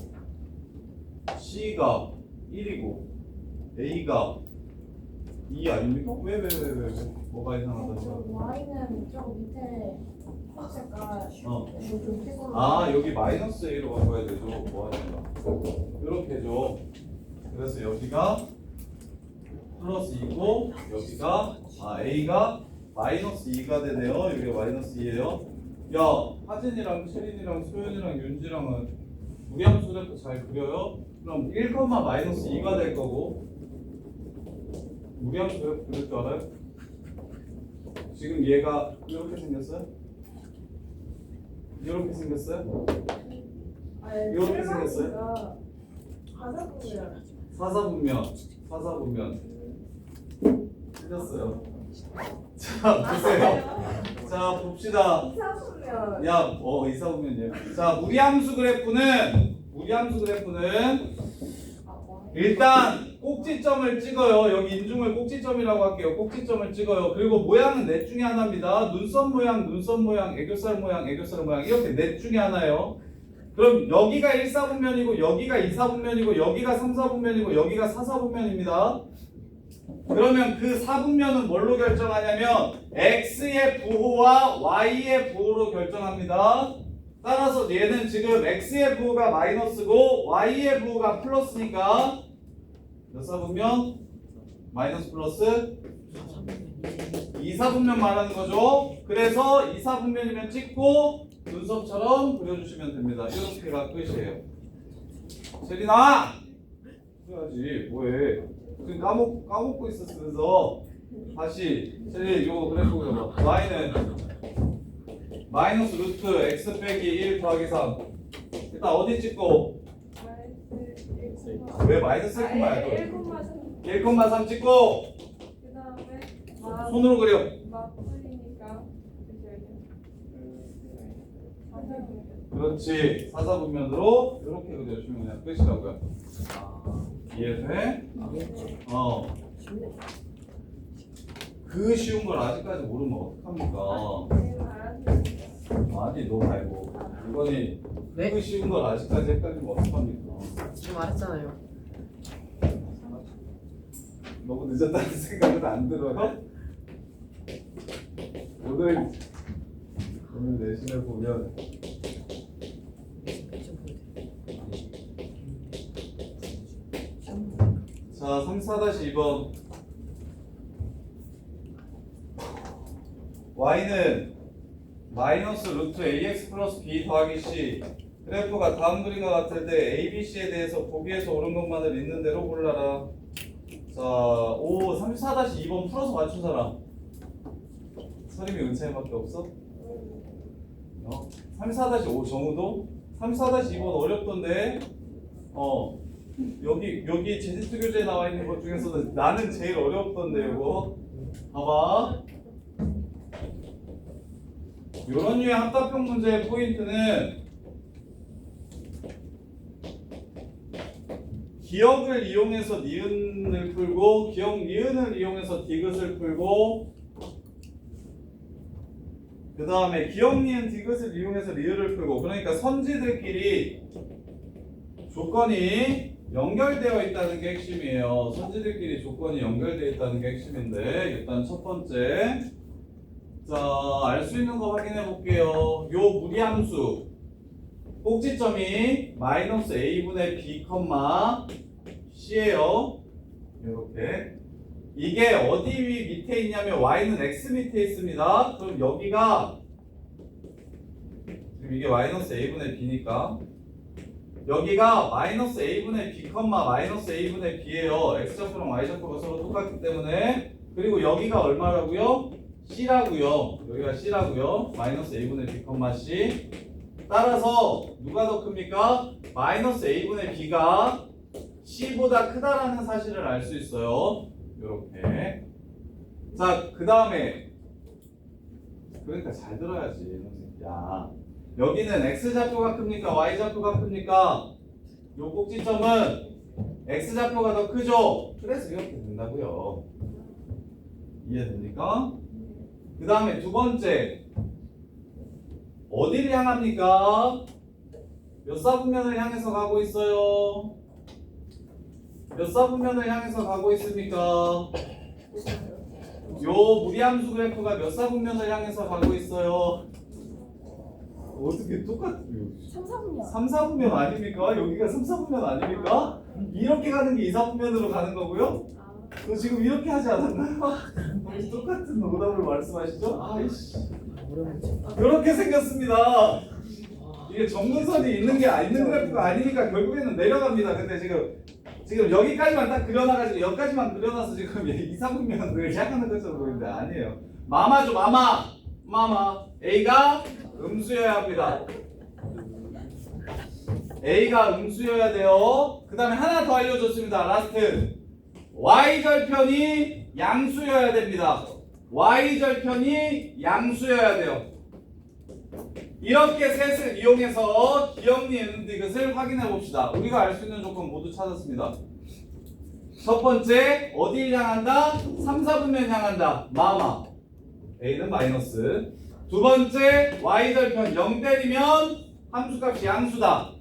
c가 1이고 a가 2 아닙니까? 왜? 뭐가 이상하다 저 지금? Y는 저 밑에 색깔 좀 찍어. 아 여기 -a로 바꿔야 되죠. 뭐 하니까 이렇게죠. 그래서 여기가 +2고 여기가 a가 -2가 되네요. 여기가 -2예요. 야 하진이랑 채린이랑 소연이랑 윤지랑은 무리함수 그래프 잘 그려요? 그럼 1, -2가 될 거고 무리함수 그래프 그릴 줄 알아요? 지금 얘가 이렇게 생겼어요? 이렇게 생겼어요? 이렇게 생겼어요? 가사분이야. 사사분면 틀렸어요. 자 보세요. 자 봅시다. 이사분면. 이사분면이에요. 자 무리함수 그래프는 일단 꼭지점을 찍어요. 여기 인중을 꼭지점이라고 할게요. 꼭지점을 찍어요. 그리고 모양은 넷 중에 하나입니다. 눈썹 모양, 애교살 모양 이렇게 넷 중에 하나예요. 그럼 여기가 1사분면이고 여기가 2사분면이고 여기가 3사분면이고 여기가 4사분면입니다. 그러면 그 사분면은 뭘로 결정하냐면 x의 부호와 y의 부호로 결정합니다. 따라서 얘는 지금 x의 부호가 마이너스고 y의 부호가 플러스니까 몇 사분면? 마이너스 플러스 2사분면 말하는 거죠. 그래서 2사분면이면 찍고 눈썹처럼 그려주시면 됩니다. 이렇게가 끝이에요. 세린아! 해야지 뭐해. 지금 까먹고 있었어. 다시 세린 이거 그래프 그려봐. y는 마이너스 루트 x 빼기 1 더하기 3. 일단 어디 찍고? 왜 마이너스 1,3? 1,3 찍고 그 다음에 손으로 그려. 맞풀리니까 그렇지. 사사분면으로 이렇게 그려주시면 그냥 끝이라고요. 이해돼? 그 쉬운 걸 아직까지 모르면 어떡합니까? 아니 너 말고 이번이 네? 그 쉬운 걸 아직까지 헷갈리면 어떡합니까? 지금 말했잖아요. 너무 늦었다는 생각은 안 들어요? 오늘 내신을 보면 자 3-4-2번 y는 마이너스 루트 ax 플러스 b 더하기 c 그래프가 다음 그림과 같을 때 a, b, c에 대해서 보기에서 옳은 것만을 있는 대로 골라라. 자, 34-2번 풀어서 맞춘 사람 서림이 은채밖에 없어? 34-5 정우도? 34-2번 어렵던데 여기 제시트 교재에 나와 있는 것 중에서는 나는 제일 어렵던데 이거 봐봐. 이런 류의 합답형 문제의 포인트는 기억을 이용해서 니은을 풀고 기억 니은을 이용해서 디귿을 풀고 그 다음에 기억 니은 디귿을 이용해서 리을을 풀고 그러니까 선지들끼리 조건이 연결되어 있다는 게 핵심이에요. 선지들끼리 조건이 연결되어 있다는 게 핵심인데 일단 첫 번째 자, 알 수 있는 거 확인해 볼게요. 요 무리함수 꼭지점이 마이너스 a분의 b, c예요. 이렇게 이게 어디 밑에 있냐면 y는 x 밑에 있습니다. 그럼 여기가 지금 이게 마이너스 a분의 b니까 여기가 마이너스 a분의 b, 마이너스 a분의 b예요. x좌표랑 y좌표가 서로 똑같기 때문에 그리고 여기가 얼마라고요? c라고요. 여기가 c라고요. 마이너스 a분의 b, c 따라서 누가 더 큽니까? 마이너스 a분의 b가 c보다 크다라는 사실을 알 수 있어요. 이렇게. 자, 그 다음에 그러니까 잘 들어야지. 야, 여기는 x좌표가 큽니까? y좌표가 큽니까? 요 꼭지점은 x좌표가 더 크죠? 그래서 이렇게 된다고요. 이해됩니까? 그 다음에 두 번째 어디를 향합니까? 몇 사분면을 향해서 가고 있어요? 몇 사분면을 향해서 가고 있습니까? 요 무리함수 그래프가 몇 사분면을 향해서 가고 있어요? 어떻게 똑같아요? 3, 4분면 아닙니까? 여기가 3, 4분면 아닙니까? 이렇게 가는 게 2, 4분면으로 가는 거고요? 저 지금 이렇게 하지 않았나요? 똑같은 오답을 말씀하시죠? 아이씨 이렇게 생겼습니다. 이게 정문선이 있는 그래프가 아니니까 결국에는 내려갑니다. 근데 지금 여기까지만 딱 그려놔가지고 여기까지만 그려놔서 지금 2, 3분면을 향하는 것처럼 보이는데 아니에요. 마마죠 마마. A가 음수여야 합니다. A가 음수여야 돼요. 그 다음에 하나 더 알려줬습니다. 라스트 Y절편이 양수여야 됩니다. Y절편이 양수여야 돼요. 이렇게 셋을 이용해서 기억 니은 디귿을 확인해 봅시다. 우리가 알 수 있는 조건 모두 찾았습니다. 첫 번째 어디를 향한다? 3, 4분면 향한다. 마마 A는 마이너스. 두 번째 Y절편 0 때리면 함수값이 양수다.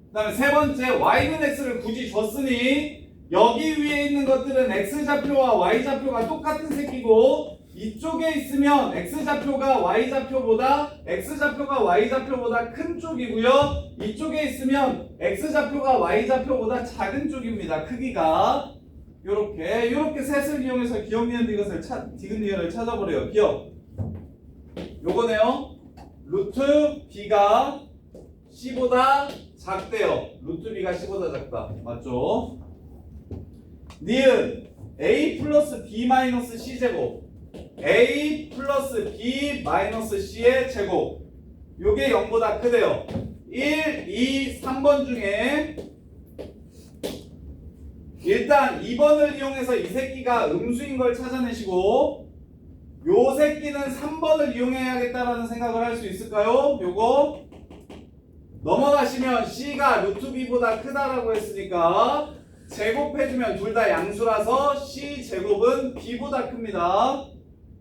그 다음에 세 번째 Y는 X를 굳이 줬으니 여기 위에 있는 것들은 X좌표와 Y좌표가 똑같은 새끼고 이쪽에 있으면 X좌표가 Y좌표보다 큰 쪽이고요. 이쪽에 있으면 X좌표가 Y좌표보다 작은 쪽입니다. 크기가 요렇게 셋을 이용해서 기억 니은 디귿을 디귿 니은을 찾아보래요. 기억 요거네요. 루트 B가 C보다 작대요. 루트 B가 C보다 작다. 맞죠? 니은 A 플러스 B 마이너스 C 제곱 A 플러스 B 마이너스 C의 제곱 요게 0보다 크대요. 1, 2, 3번 중에 일단 2번을 이용해서 이 새끼가 음수인 걸 찾아내시고 요 새끼는 3번을 이용해야겠다라는 생각을 할 수 있을까요? 요거 넘어가시면 C가 루트 B보다 크다라고 했으니까 제곱해주면 둘 다 양수라서 C 제곱은 B보다 큽니다.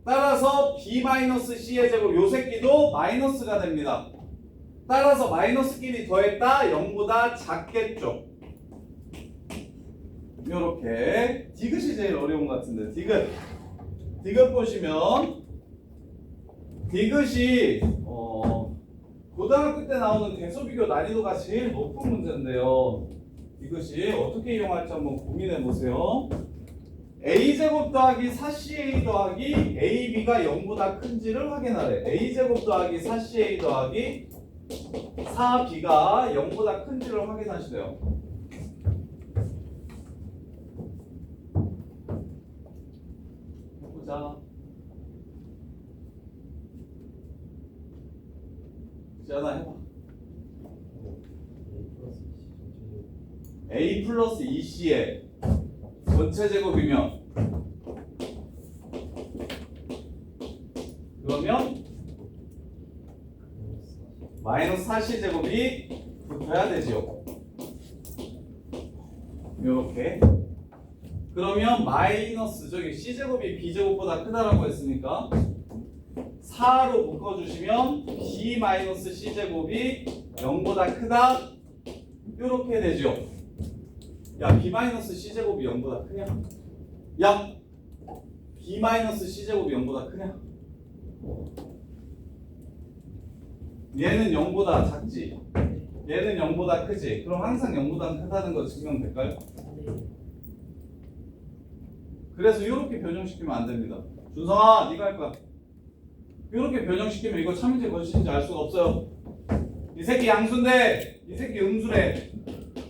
따라서 b-c의 제곱 요 새끼도 마이너스가 됩니다. 따라서 마이너스끼리 더했다 0보다 작겠죠. 요렇게 디귿이 제일 어려운 것 같은데 디귿 보시면 디귿이 고등학교 때 나오는 대소비교 난이도가 제일 높은 문제인데요. 이것이 어떻게 이용할지 한번 고민해 보세요. a제곱 더하기 4ca 더하기 ab가 0보다 큰지를 확인하래. a제곱 더하기 4ca 더하기 4b가 0보다 큰지를 확인하시래요. 해보자. 지안아 해봐. a 플러스 2c의 전체 제곱이면 그러면 마이너스 4c 제곱이 붙어야 되죠. 이렇게. 그러면 마이너스 저기 c 제곱이 b 제곱보다 크다라고 했으니까 4로 묶어주시면 b 마이너스 c 제곱이 0보다 크다 이렇게 되죠. 야 b 마이너스 c 제곱이 0보다 크냐? 야 b 마이너스 c 제곱이 0보다 크냐? 얘는 0보다 작지. 얘는 0보다 크지. 그럼 항상 0보다 크다는 거 증명될까요? 그래서 이렇게 변형시키면 안 됩니다. 준성아, 네가 할 거야. 이렇게 변형시키면 이거 참인지 거짓인지 알 수가 없어요. 이 새끼 양수인데 이 새끼 음수래.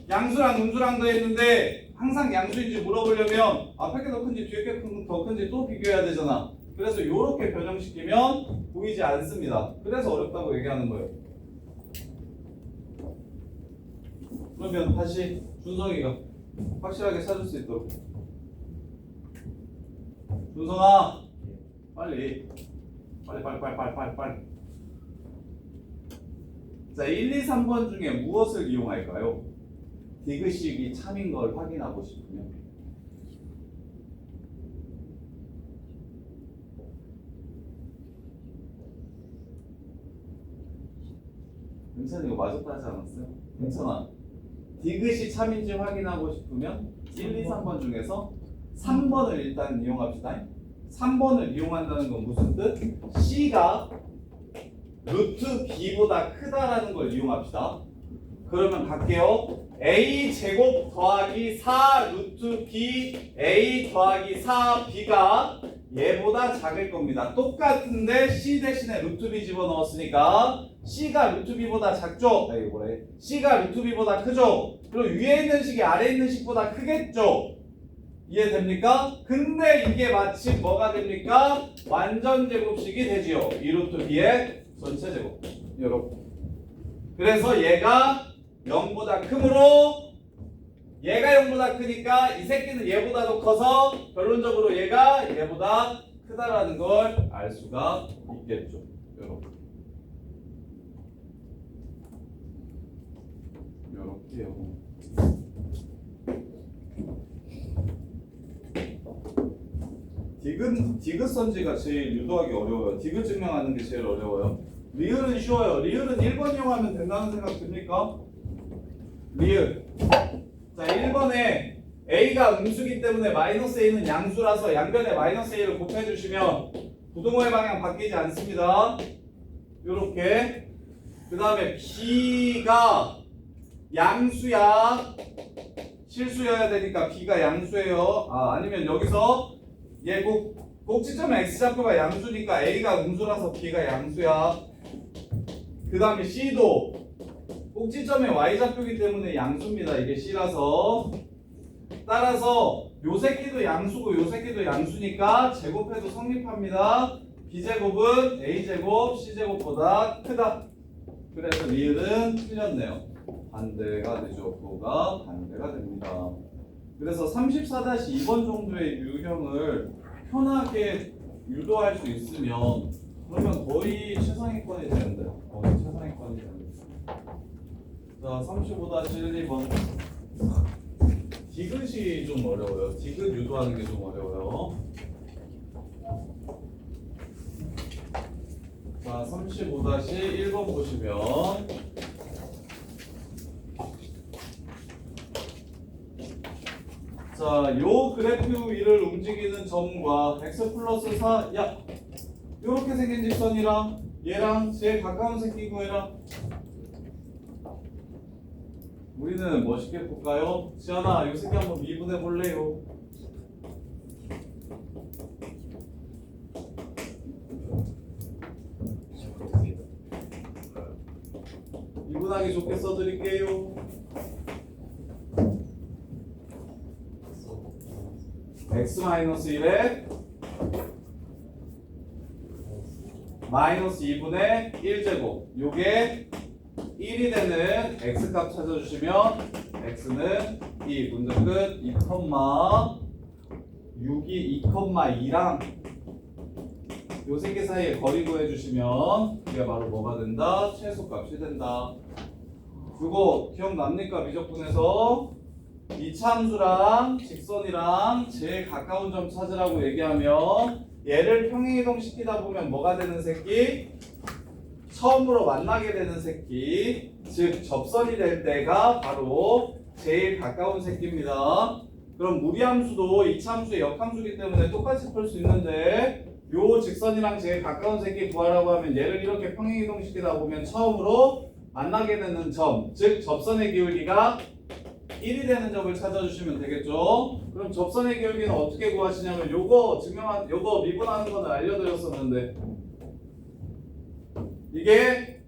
양수랑 음수랑 더했는데 항상 양수인지 물어보려면 앞에 게 더 큰지 뒤에 게 더 큰지 또 비교해야 되잖아. 그래서 이렇게 변형시키면 보이지 않습니다. 그래서 어렵다고 얘기하는 거예요. 그러면 다시 준성이가 확실하게 찾을 수 있도록. 준성아, 빨리. 자, 1, 2, 3번 중에 무엇을 이용할까요? 디귿식이 참인 걸 확인하고 싶으면. 괜찮아, 이거 맞았다 하지 않았어요? 괜찮아. 디귿이 참인지 확인하고 싶으면 1, 2, 3번 중에서 3번을 일단 이용합시다. 3번을 이용한다는 건 무슨 뜻? C가 루트 B보다 크다라는 걸 이용합시다. 그러면 갈게요. A 제곱 더하기 4 루트 B A 더하기 4B가 얘보다 작을 겁니다. 똑같은데 C 대신에 루트 B 집어넣었으니까 C가 루트 B보다 작죠? 에이 뭐래? C가 루트 B보다 크죠? 그럼 위에 있는 식이 아래에 있는 식보다 크겠죠? 이해됩니까? 근데 이게 마침 뭐가 됩니까? 완전 제곱식이 되지요. 2루트 b의 전체 제곱. 이렇게. 그래서 얘가 0보다 크므로 얘가 0보다 크니까 이 새끼는 얘보다 더 커서 결론적으로 얘가 얘보다 크다라는 걸 알 수가 있겠죠. 이렇게. 이렇게요. 디귿 선지가 제일 유도하기 어려워요. 디귿 증명하는 게 제일 어려워요. 리을은 쉬워요. 리을은 1번 이용하면 된다는 생각 듭니까? 리을. 자, 1번에 A가 음수기 때문에 마이너스 A는 양수라서 양변에 마이너스 A를 곱해주시면 부동호의 방향 바뀌지 않습니다. 요렇게. 그 다음에 B가 양수야. 실수여야 되니까 B가 양수예요. 아니면 여기서 얘 꼭지점의 X좌표가 양수니까 A가 음수라서 B가 양수야. 그 다음에 C도 꼭지점의 Y좌표이기 때문에 양수입니다. 이게 C라서. 따라서 요 새끼도 양수고 요 새끼도 양수니까 제곱해도 성립합니다. B제곱은 A제곱 C제곱보다 크다. 그래서 리을은 틀렸네요. 반대가 되죠. 그거가 반대가 됩니다. 그래서 34-2번 정도의 유형을 편하게 유도할 수 있으면 그러면 거의 최상위권이 되는데 거의 최상위권이 되는데. 자, 35-1번 디귿이 좀 어려워요. 디귿 유도하는 게 좀 어려워요. 35-1번 보시면 자, 요 그래프 위를 움직이는 점과 x 플러스 4, 야, 요렇게 생긴 직선이랑 얘랑 제일 가까운 새끼 구해라. 우리는 멋있게 볼까요? 지연아, 요 새끼 한번 미분해 볼래요? 미분하기 좋게 써드릴게요. x-1에 마이너스 2분의 1제곱 요게 1이 되는 x값 찾아주시면 x는 이 문제 끝 2,6이 2,2랑 요 세 개 사이에 거리 구해주시면 이게 바로 뭐가 된다? 최소값이 된다. 그거 기억납니까? 미적분에서 이차함수랑 직선이랑 제일 가까운 점 찾으라고 얘기하면 얘를 평행이동 시키다 보면 뭐가 되는 새끼? 처음으로 만나게 되는 새끼, 즉 접선이 될 때가 바로 제일 가까운 새끼입니다. 그럼 무리함수도 이차함수의 역함수이기 때문에 똑같이 풀 수 있는데 요 직선이랑 제일 가까운 새끼 구하라고 하면 얘를 이렇게 평행이동 시키다 보면 처음으로 만나게 되는 점, 즉 접선의 기울기가 1이 되는 점을 찾아주시면 되겠죠. 그럼 접선의 기울기는 어떻게 구하시냐면 요거 미분하는 거는 알려드렸었는데 이게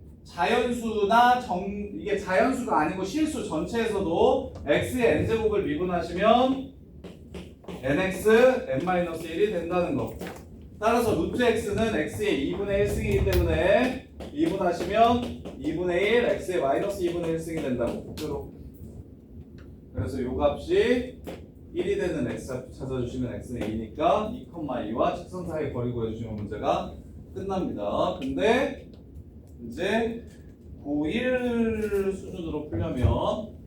이게 자연수가 아니고 실수 전체에서도 x의 n제곱을 미분하시면 nx n-1이 된다는 거. 따라서 루트 x는 x의 2분의 1승이기 때문에 미분하시면 2분의 1 x의 마이너스 2분의 1승이 된다고. 그래서 요 값이 1이 되는 x값 찾아주시면 x는 2니까 2,2와 직선 사이의 거리 구해주시면 문제가 끝납니다. 근데 이제 고1 수준으로 풀려면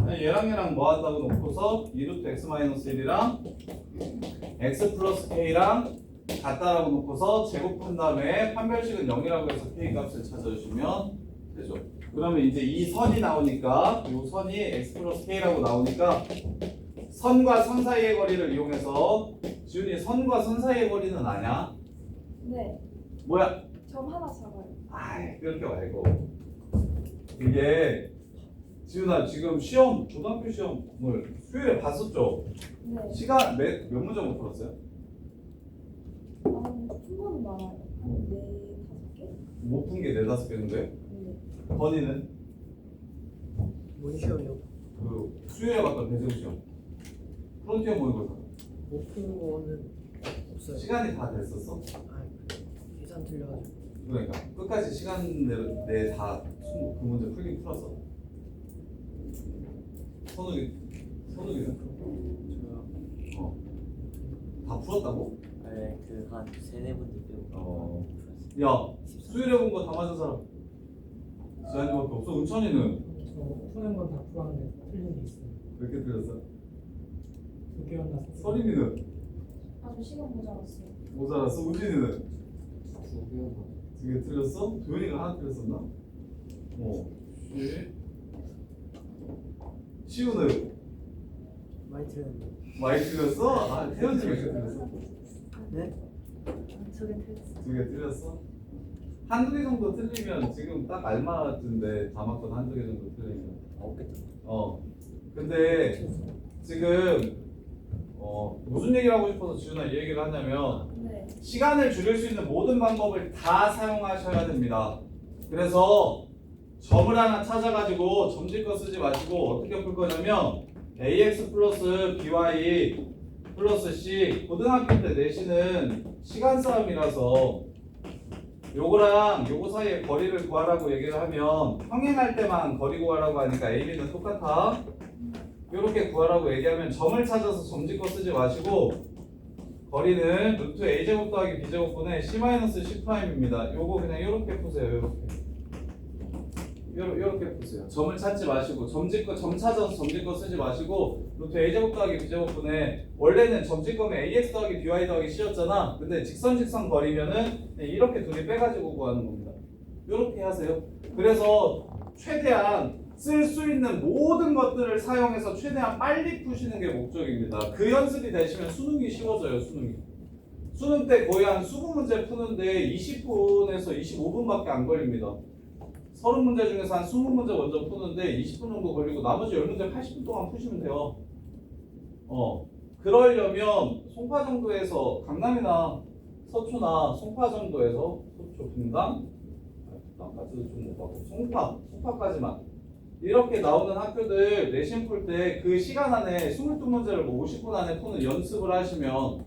얘랑 뭐 한다고 놓고서 2루트 x-1이랑 x 플러스 k랑 같다라고 놓고서 제곱한 다음에 판별식은 0이라고 해서 k 값을 찾아주시면 되죠. 그러면 이제 이 선이 나오니까 이 선이 x 플러스 k라고 나오니까 선과 선 사이의 거리를 이용해서 지훈이 선과 선 사이의 거리는 아냐? 네. 뭐야? 점 하나 잡아요. 아이 그렇게 말고 이게 지훈아 지금 시험 고등학교 시험을 수요일에 봤었죠? 네. 시간 몇 문제 못 풀었어요? 푼 거는 많아요. 한 4-5개? 못 푼 게 4-5개인데 네. 건이는 뭔 시험이요? 그 수요일에 봤던 배정 시험 프론티어 모의고사 못푼 거는 없어요. 시간이 다 됐었어? 아, 계산 틀려가지고. 그러니까 끝까지 시간 내 다 그 문제 풀긴 풀었어. 선욱이는? 다 풀었다고? 네, 그한 3-4문제 빼고 야 수요일에 본 거 다 맞은 사람 지한이밖에 없어. 은찬이는 저 푸는 건 다 풀었는데 틀린 게 있어요. 몇 개 틀렸어? 2개였나 3개. 서림이는 아주 시간 모자랐어요. 못 알았어. 우진이는 2개만 2개 틀렸어? 도현이가 하나 틀렸었나? 시우는 많이 틀렸는데. 많이 틀렸어? 아 태연이 몇 개 틀렸어? 네? 저게 틀렸어요. 2개 틀렸어? 한두 개 정도 틀리면 지금 딱 알맞은데 다맞건 한두 개 정도 틀리면 9개 근데 지금 무슨 얘기를 하고 싶어서 지훈아 이 얘기를 하냐면 네. 시간을 줄일 수 있는 모든 방법을 다 사용하셔야 됩니다. 그래서 점을 하나 찾아가지고 점짓거 쓰지 마시고 어떻게 풀 거냐면 ax 플러스 by 플러스 c 고등학교 때 내시는 시간 싸움이라서 요거랑 요거 사이에 거리를 구하라고 얘기를 하면 평행할 때만 거리 구하라고 하니까 a, b는 똑같아. 요렇게 구하라고 얘기하면 점을 찾아서 점짓거 쓰지 마시고 거리는 루트 a제곱 더하기 b제곱분의 c-c'입니다. 요거 그냥 요렇게 푸세요. 요렇게 보세요. 점을 찾지 마시고 점 찾아서 점짓고 쓰지 마시고 루트 a제곱 더하기 b제곱분에 원래는 점짓거면 ax 더하기 by 더하기 c였잖아. 근데 직선 거리면은 이렇게 둘이 빼가지고 구하는 겁니다. 요렇게 하세요. 그래서 최대한 쓸 수 있는 모든 것들을 사용해서 최대한 빨리 푸시는 게 목적입니다. 그 연습이 되시면 수능이 쉬워져요. 수능 때 거의 한 20문제 푸는데 20분에서 25분밖에 안 걸립니다. 30문제 중에서 한 20문제 먼저 푸는데 20분 정도 걸리고 나머지 10문제 80분 동안 푸시면 돼요. 그러려면 송파 정도에서 강남이나 서초나 송파 정도에서 서초 분당 남까지도 좀 못 가고 송파까지만 이렇게 나오는 학교들 내신 풀 때 그 시간 안에 22문제를 뭐 50분 안에 푸는 연습을 하시면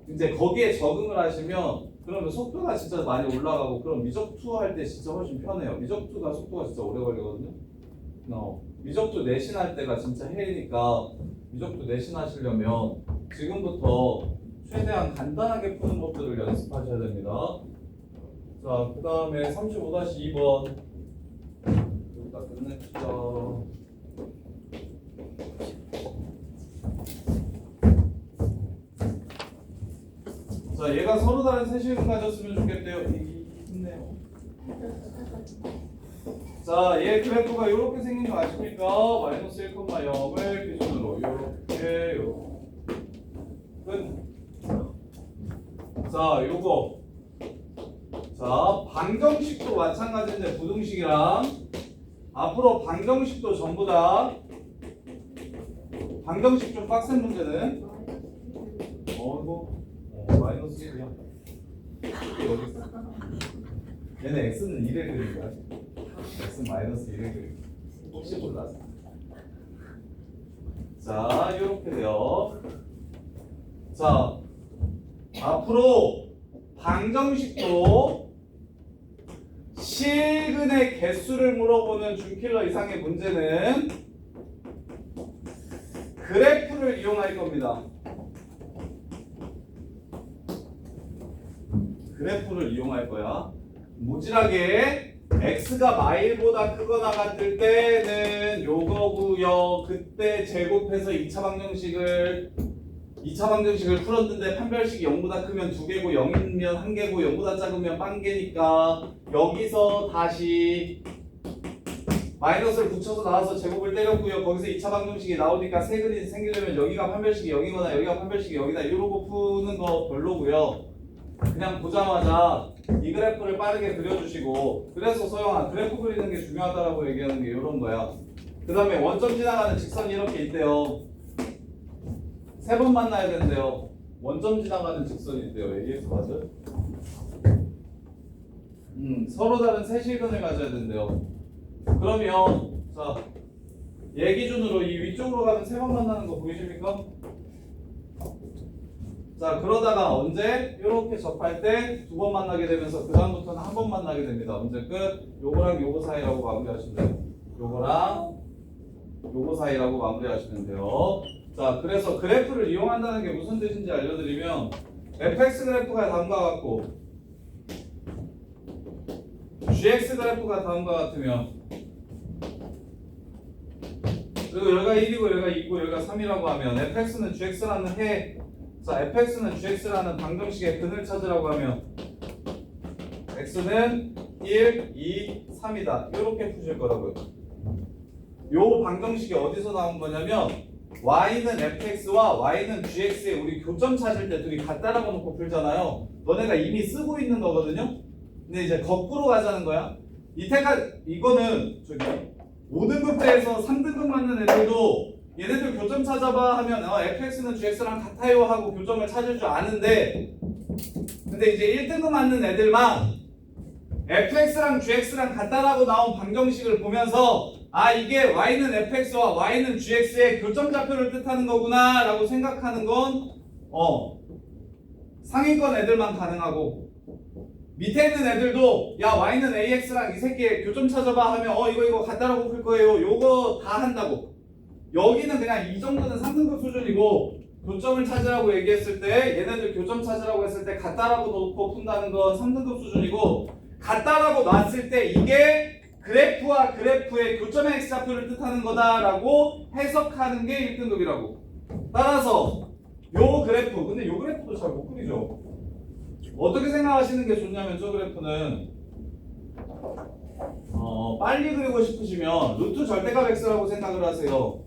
이제 거기에 적응을 하시면 그러면 속도가 진짜 많이 올라가고 그럼 미적투 할 때 진짜 훨씬 편해요. 미적투가 속도가 진짜 오래 걸리거든요. 미적투 내신할 때가 진짜 헬이니까 미적투 내신하시려면 지금부터 최대한 간단하게 푸는 것들을 연습하셔야 됩니다. 자, 그 다음에 35-2번 여기다 끝냅시다. 자, 얘가 서로 다른 세식을 가졌으면 좋겠대요. 힘내요. 자, 얘 그래프가 이렇게 생긴 거 아십니까? 마이너스 1,0을 기준으로 이렇게 끝. 자, 요거. 자, 방정식도 마찬가지인데 부등식이랑 앞으로 방정식도 전부 다 방정식 좀 빡센 문제는 이거 마이너스 1이야. 여기 있어. 얘네 x는 1을 그린 거야. x는 마이너스 1을 그린 거야. 혹시 몰라서. 자, 이렇게 돼요. 자, 앞으로 방정식도 실근의 개수를 물어보는 준킬러 이상의 문제는 그래프를 이용할 겁니다. 그래프를 이용할 거야. 무질하게 x가 마일보다 크거나 같을 때는 요거고요. 그때 제곱해서 2차 방정식을 풀었는데 판별식이 0보다 크면 2개고 0이면 1개고 0보다 작으면 1개니까 여기서 다시 마이너스를 붙여서 나와서 제곱을 때렸고요. 거기서 2차 방정식이 나오니까 세근이 생기려면 여기가 판별식이 0이거나 여기가 판별식이 0이다 이러고 푸는 거 별로고요. 그냥 보자마자 이 그래프를 빠르게 그려주시고 그래서 소영아 그래프 그리는 게 중요하다라고 얘기하는 게 이런 거야. 그 다음에 원점 지나가는 직선이 이렇게 있대요. 3번 만나야 된대요. 원점 지나가는 직선이 있대요. AX 맞아요? 서로 다른 세실근을 가져야 된대요. 그러면 자, 얘 기준으로 이 위쪽으로 가면 3번 만나는 거 보이십니까? 자, 그러다가 언제 이렇게 접할 때 2번 만나게 되면서 그 다음부터는 한 번 만나게 됩니다. 문제 끝. 요거랑 요거 사이라고 마무리하시면 돼요. 요거랑 요거 사이라고 마무리하시면 돼요. 자, 그래서 그래프를 이용한다는 게 무슨 뜻인지 알려드리면 fx 그래프가 다음과 같고 gx 그래프가 다음과 같으면 그리고 여기가 1이고 여기가 2고 여기가 3이라고 하면 fx는 gx라는 자, fx는 gx라는 방정식의 근을 찾으라고 하면 x는 1, 2, 3이다. 이렇게 푸실 거라고요. 요 방정식이 어디서 나온 거냐면 y는 fx와 y는 gx에 우리 교점 찾을 때 둘이 같다라고 놓고 풀잖아요. 너네가 이미 쓰고 있는 거거든요. 근데 이제 거꾸로 가자는 거야. 이거는 저기 5등급대에서 3등급 맞는 애들도 얘네들 교점 찾아봐 하면 fx는 gx랑 같아요 하고 교점을 찾을 줄 아는데 근데 이제 1등급 맞는 애들만 fx랑 gx랑 같다라고 나온 방정식을 보면서 아 이게 y는 fx와 y는 gx의 교점 좌표를 뜻하는 거구나 라고 생각하는 건 상위권 애들만 가능하고 밑에 있는 애들도 야 y는 ax랑 이 새끼의 교점 찾아봐 하면 이거 같다라고 풀 거예요. 요거 다 한다고. 여기는 그냥 이 정도는 3등급 수준이고 교점을 찾으라고 얘기했을 때 얘네들 교점 찾으라고 했을 때 같다라고 놓고 푼다는 건 3등급 수준이고 같다라고 놨을 때 이게 그래프와 그래프의 교점의 x좌표를 뜻하는 거다라고 해석하는 게 1등급이라고. 따라서 요 그래프, 근데 요 그래프도 잘 못 그리죠. 어떻게 생각하시는 게 좋냐면 저 그래프는 빨리 그리고 싶으시면 루트 절대값 x라고 생각을 하세요.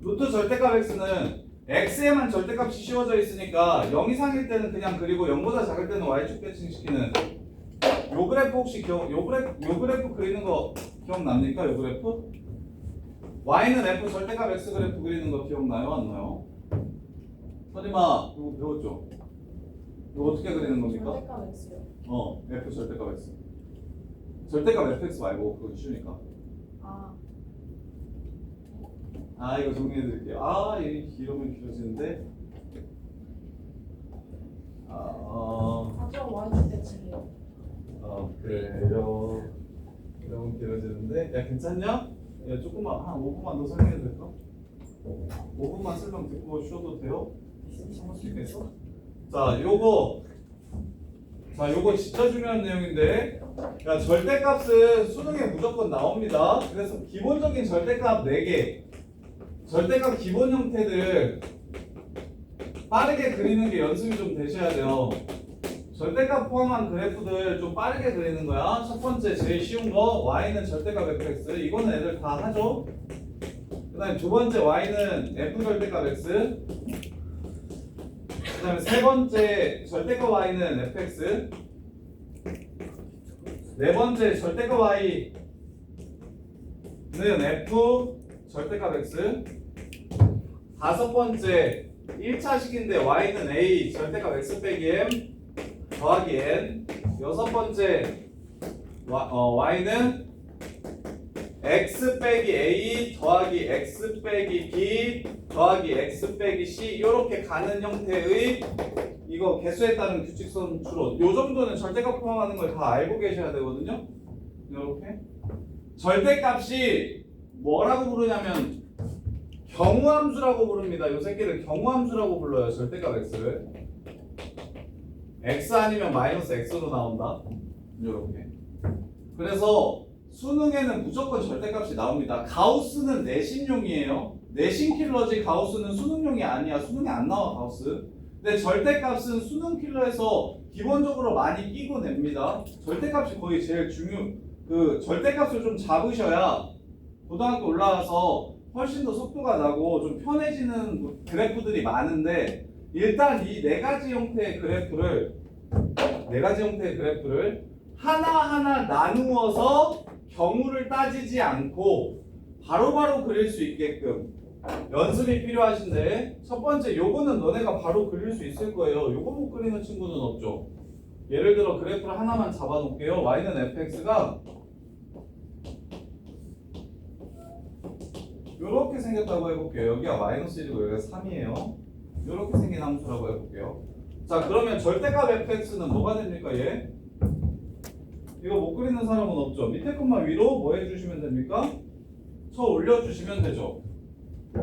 루트 절대값 x는 x에만 절대값이 씌워져 있으니까 0 이상일 때는 그냥 그리고 0보다 작을 때는 y축 대칭시키는 요 그래프 혹시 요 그래프 그리는 거 기억납니까? 요 그래프? y는 f 절대값 x 그래프 그리는 거 기억나요? 안 나요? 선임아 이거 배웠죠? 이거 어떻게 그리는 겁니까? 절대값 X요. f 절대값 x 절대값 fx 말고 그거 쉬우니까 이거 정리해 드릴게요. 이게 길으면 길어지는데 저 Y축 대칭이요. 그래요. 너무 길어지는데 야 괜찮냐? 야 조금만 한 5분만 더 설명해도 될까? 5분만 설명 듣고 쉬어도 돼요? 자 요거 진짜 중요한 내용인데 야 절대값은 수능에 무조건 나옵니다. 그래서 기본적인 절대값 4개 절대값 기본 형태들 빠르게 그리는 게 연습이 좀 되셔야 돼요. 절대값 포함한 그래프들 좀 빠르게 그리는 거야. 첫 번째 제일 쉬운 거 y는 절대값 fx 이거는 애들 다 하죠. 그 다음에 두 번째 y는 f 절대값 x 그 다음에 세 번째 절대값 y는 fx 네 번째 절대값 y는 f 절대값 x 다섯 번째 1차식인데 y는 a 절대값 x 빼기 m 더하기 n 여섯 번째 y는 x 빼기 a 더하기 x 빼기 b 더하기 x 빼기 c 이렇게 가는 형태의 이거 개수에 따른 규칙선 추론 요 정도는 절대값 포함하는 걸 다 알고 계셔야 되거든요. 이렇게 절대값이 뭐라고 부르냐면 경우함수라고 부릅니다. 요 새끼를 경우함수라고 불러요. 절대값 x를 x 아니면 마이너스 x로 나온다. 이렇게 그래서 수능에는 무조건 절대값이 나옵니다. 가우스는 내신용이에요. 내신 킬러지 가우스는 수능용이 아니야. 수능에 안 나와 가우스. 근데 절대값은 수능 킬러에서 기본적으로 많이 끼고 냅니다. 절대값이 거의 제일 절대값을 좀 잡으셔야 고등학교 올라와서 훨씬 더 속도가 나고 좀 편해지는 그래프들이 많은데 일단 이 네 가지 형태의 그래프를 하나하나 나누어서 경우를 따지지 않고 바로바로 그릴 수 있게끔 연습이 필요하신데 첫 번째 요거는 너네가 바로 그릴 수 있을 거예요. 요거 못 그리는 친구는 없죠. 예를 들어 그래프를 하나만 잡아 놓을게요. y는 fx가 요렇게 생겼다고 해볼게요. 여기가 마이너스 1이고 여기가 3이에요. 요렇게 생긴 함수라고 해볼게요. 자 그러면 절대값 fx는 뭐가 됩니까 얘? 이거 못 그리는 사람은 없죠. 밑에 것만 위로 뭐 해주시면 됩니까? 쳐 올려주시면 되죠.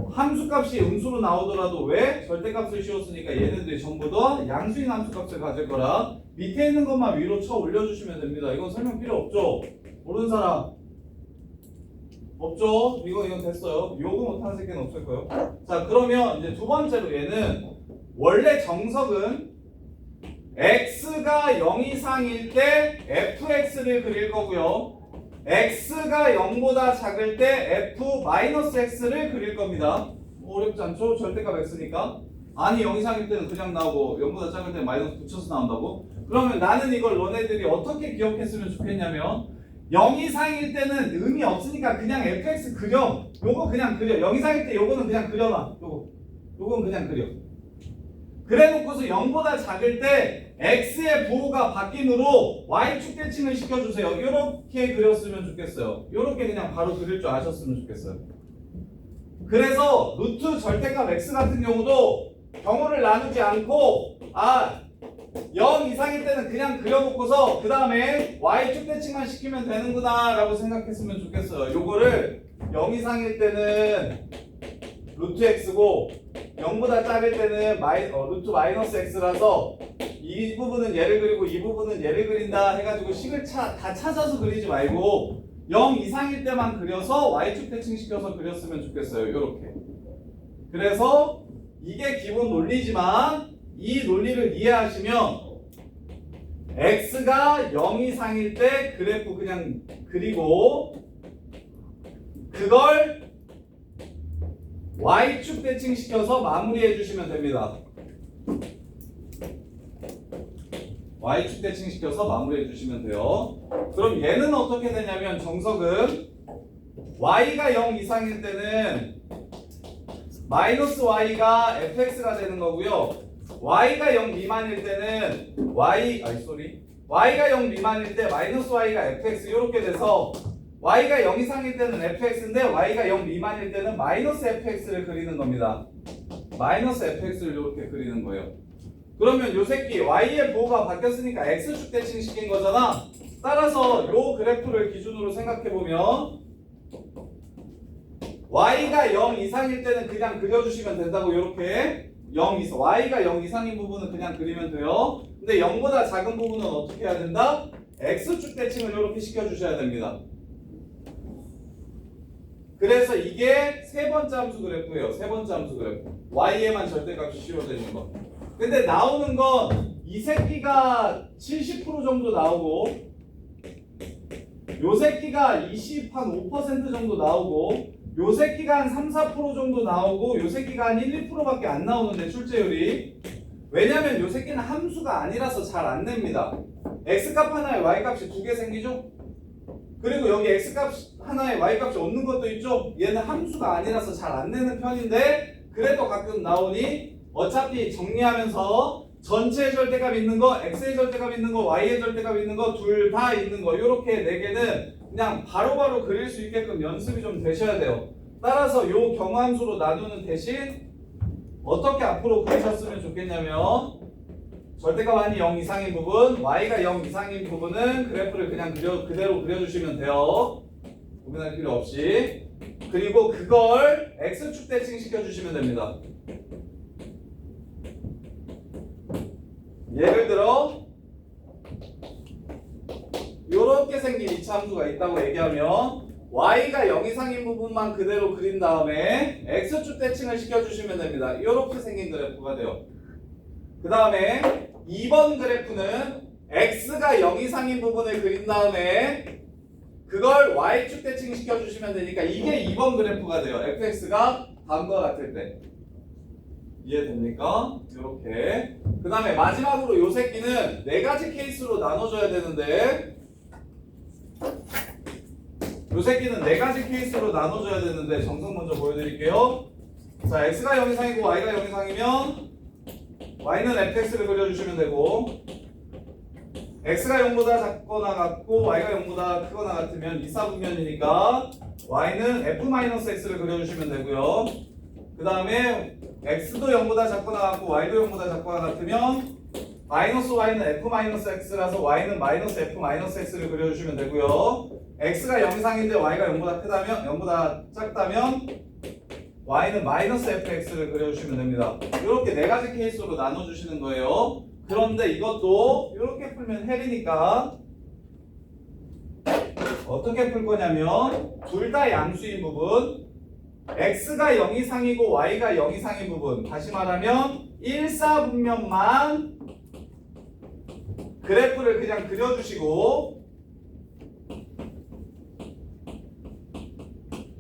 함수값이 음수로 나오더라도 왜? 절대값을 씌웠으니까 얘네들이 전부 다 양수인 함수값을 가질 거라 밑에 있는 것만 위로 쳐 올려주시면 됩니다. 이건 설명 필요 없죠? 모르는 사람? 없죠? 이건 됐어요. 요거 못하는 새끼는 없을 거예요. 자 그러면 이제 두 번째로 얘는 원래 정석은 x가 0 이상일 때 fx를 그릴 거고요. x가 0보다 작을 때 f-x를 그릴 겁니다. 어렵지 않죠? 절대값 x니까. 아니 0 이상일 때는 그냥 나오고 0보다 작을 때는 마이너스 붙여서 나온다고? 그러면 나는 이걸 너네들이 어떻게 기억했으면 좋겠냐면 0 이상일 때는 의미 없으니까 그냥 fx 그려. 요거 그냥 그려. 0 이상일 때 요거는 그냥 그려놔. 요건 그냥 그려. 그래놓고서 0보다 작을 때 x의 부호가 바뀜으로 y축 대칭을 시켜주세요. 이렇게 그렸으면 좋겠어요. 이렇게 그냥 바로 그릴 줄 아셨으면 좋겠어요. 그래서 루트 절대값 x 같은 경우도 경우를 나누지 않고 0 이상일 때는 그냥 그려놓고서 그 다음에 y축 대칭만 시키면 되는구나 라고 생각했으면 좋겠어요. 요거를 0 이상일 때는 루트 x고 0보다 작을 때는 루트 마이너스 x라서 이 부분은 얘를 그리고 이 부분은 얘를 그린다 해가지고 식을 다 찾아서 그리지 말고 0 이상일 때만 그려서 y축 대칭시켜서 그렸으면 좋겠어요. 이렇게. 그래서 이게 기본 논리지만 이 논리를 이해하시면 x가 0 이상일 때 그래프 그냥 그리고 그걸 y축 대칭시켜서 마무리해 주시면 됩니다. y축 대칭시켜서 마무리해 주시면 돼요. 그럼 얘는 어떻게 되냐면 정석은 y가 0 이상일 때는 마이너스 y가 fx가 되는 거고요. y가 0 미만일 때는 y가 0 미만일 때 마이너스 y가 fx 이렇게 돼서 y가 0 이상일 때는 fx인데 y가 0 미만일 때는 마이너스 fx를 그리는 겁니다. 마이너스 fx를 이렇게 그리는 거예요. 그러면 요 새끼 y의 부호가 바뀌었으니까 x축 대칭시킨 거잖아. 따라서 요 그래프를 기준으로 생각해보면 y가 0 이상일 때는 그냥 그려주시면 된다고. 이렇게 y가 0 이상인 부분은 그냥 그리면 돼요. 근데 0보다 작은 부분은 어떻게 해야 된다? x축 대칭을 이렇게 시켜주셔야 됩니다. 그래서 이게 세 번째 함수 그래프예요. 세 번째 함수 그래프. y에만 절대값이 씌워져 있는 거. 근데 나오는 건 이 새끼가 70% 정도 나오고 요 새끼가 5% 정도 나오고 요 새끼가 한 3, 4% 정도 나오고 요 새끼가 한 1, 2%밖에 안 나오는데 출제율이. 왜냐면 요 새끼는 함수가 아니라서 잘 안 냅니다. x값 하나에 y값이 두 개 생기죠? 그리고 여기 x값 하나에 y값이 없는 것도 있죠? 얘는 함수가 아니라서 잘 안 내는 편인데 그래도 가끔 나오니 어차피 정리하면서 전체의 절대값 있는 거, x의 절대값 있는 거, y의 절대값 있는 거 둘 다 있는 거 이렇게 4개는 그냥 바로바로 그릴 수 있게끔 연습이 좀 되셔야 돼요. 따라서 요 경함수로 나누는 대신 어떻게 앞으로 그리셨으면 좋겠냐면 절대값 한이 0 이상인 부분, y가 0 이상인 부분은 그래프를 그냥 그대로 그려주시면 돼요. 고민할 필요 없이. 그리고 그걸 x축 대칭 시켜주시면 됩니다. 예를 들어 요렇게 생긴 이차함수가 있다고 얘기하면 y가 0 이상인 부분만 그대로 그린 다음에 x축 대칭을 시켜주시면 됩니다. 요렇게 생긴 그래프가 돼요. 그 다음에 2번 그래프는 x가 0 이상인 부분을 그린 다음에 그걸 y축 대칭 시켜주시면 되니까 이게 2번 그래프가 돼요. fx가 다음과 같을 때. 이해됩니까? 이렇게. 그 다음에 마지막으로 요 새끼는 4가지 케이스로 나눠줘야 되는데 요 새끼는 4가지 케이스로 나눠줘야 되는데 정석 먼저 보여드릴게요. 자, x가 0 이상이고 y가 0 이상이면 y는 fx를 그려주시면 되고 x가 0보다 작거나 같고 y가 0보다 크거나 같으면 이사분면이니까 y는 f-x를 그려주시면 되고요. 그 다음에 x도 0보다 작거나 같고 y도 0보다 작거나 같으면 마이너스 y는 f-x라서 y는 마이너스 f-x를 그려주시면 되고요. x가 0 이상인데 y가 0보다 크다면 0보다 작다면 y는 마이너스 fx를 그려주시면 됩니다. 이렇게 4가지 케이스로 나눠주시는 거예요. 그런데 이것도 이렇게 풀면 헬이니까 어떻게 풀 거냐면 둘 다 양수인 부분 x가 0 이상이고 y가 0 이상인 부분 다시 말하면 1사분면만 그래프를 그냥 그려주시고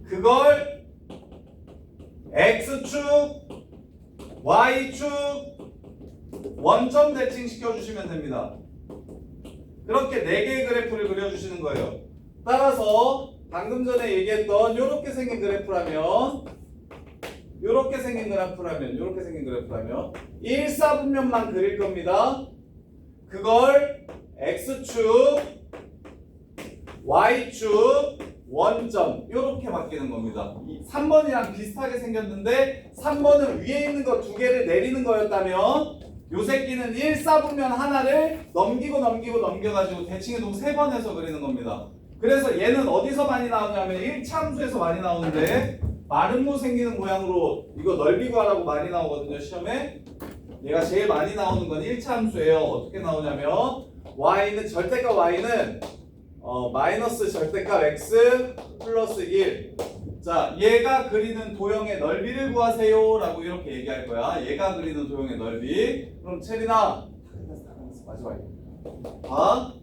그걸 x축, y축, 원점 대칭 시켜주시면 됩니다. 그렇게 4개의 그래프를 그려주시는 거예요. 따라서 방금 전에 얘기했던 요렇게 생긴 그래프라면 요렇게 생긴 그래프라면 1사분면만 그릴 겁니다. 그걸 x축, y축, 원점 요렇게 바뀌는 겁니다. 3번이랑 비슷하게 생겼는데 3번은 위에 있는 거 2개를 내리는 거였다면 요 새끼는 1사분면 하나를 넘겨가지고 대칭해동 3번 해서 그리는 겁니다. 그래서 얘는 어디서 많이 나오냐면 1차 함수에서 많이 나오는데 마름모 생기는 모양으로 이거 넓이 구하라고 많이 나오거든요. 시험에 얘가 제일 많이 나오는 건 1차 함수예요. 어떻게 나오냐면 y는 절대값 y는 마이너스 절대값 x 플러스 1. 자, 얘가 그리는 도형의 넓이를 구하세요 라고 이렇게 얘기할 거야. 얘가 그리는 도형의 넓이. 그럼 체리나 다 끝났어. 마지막에 봐.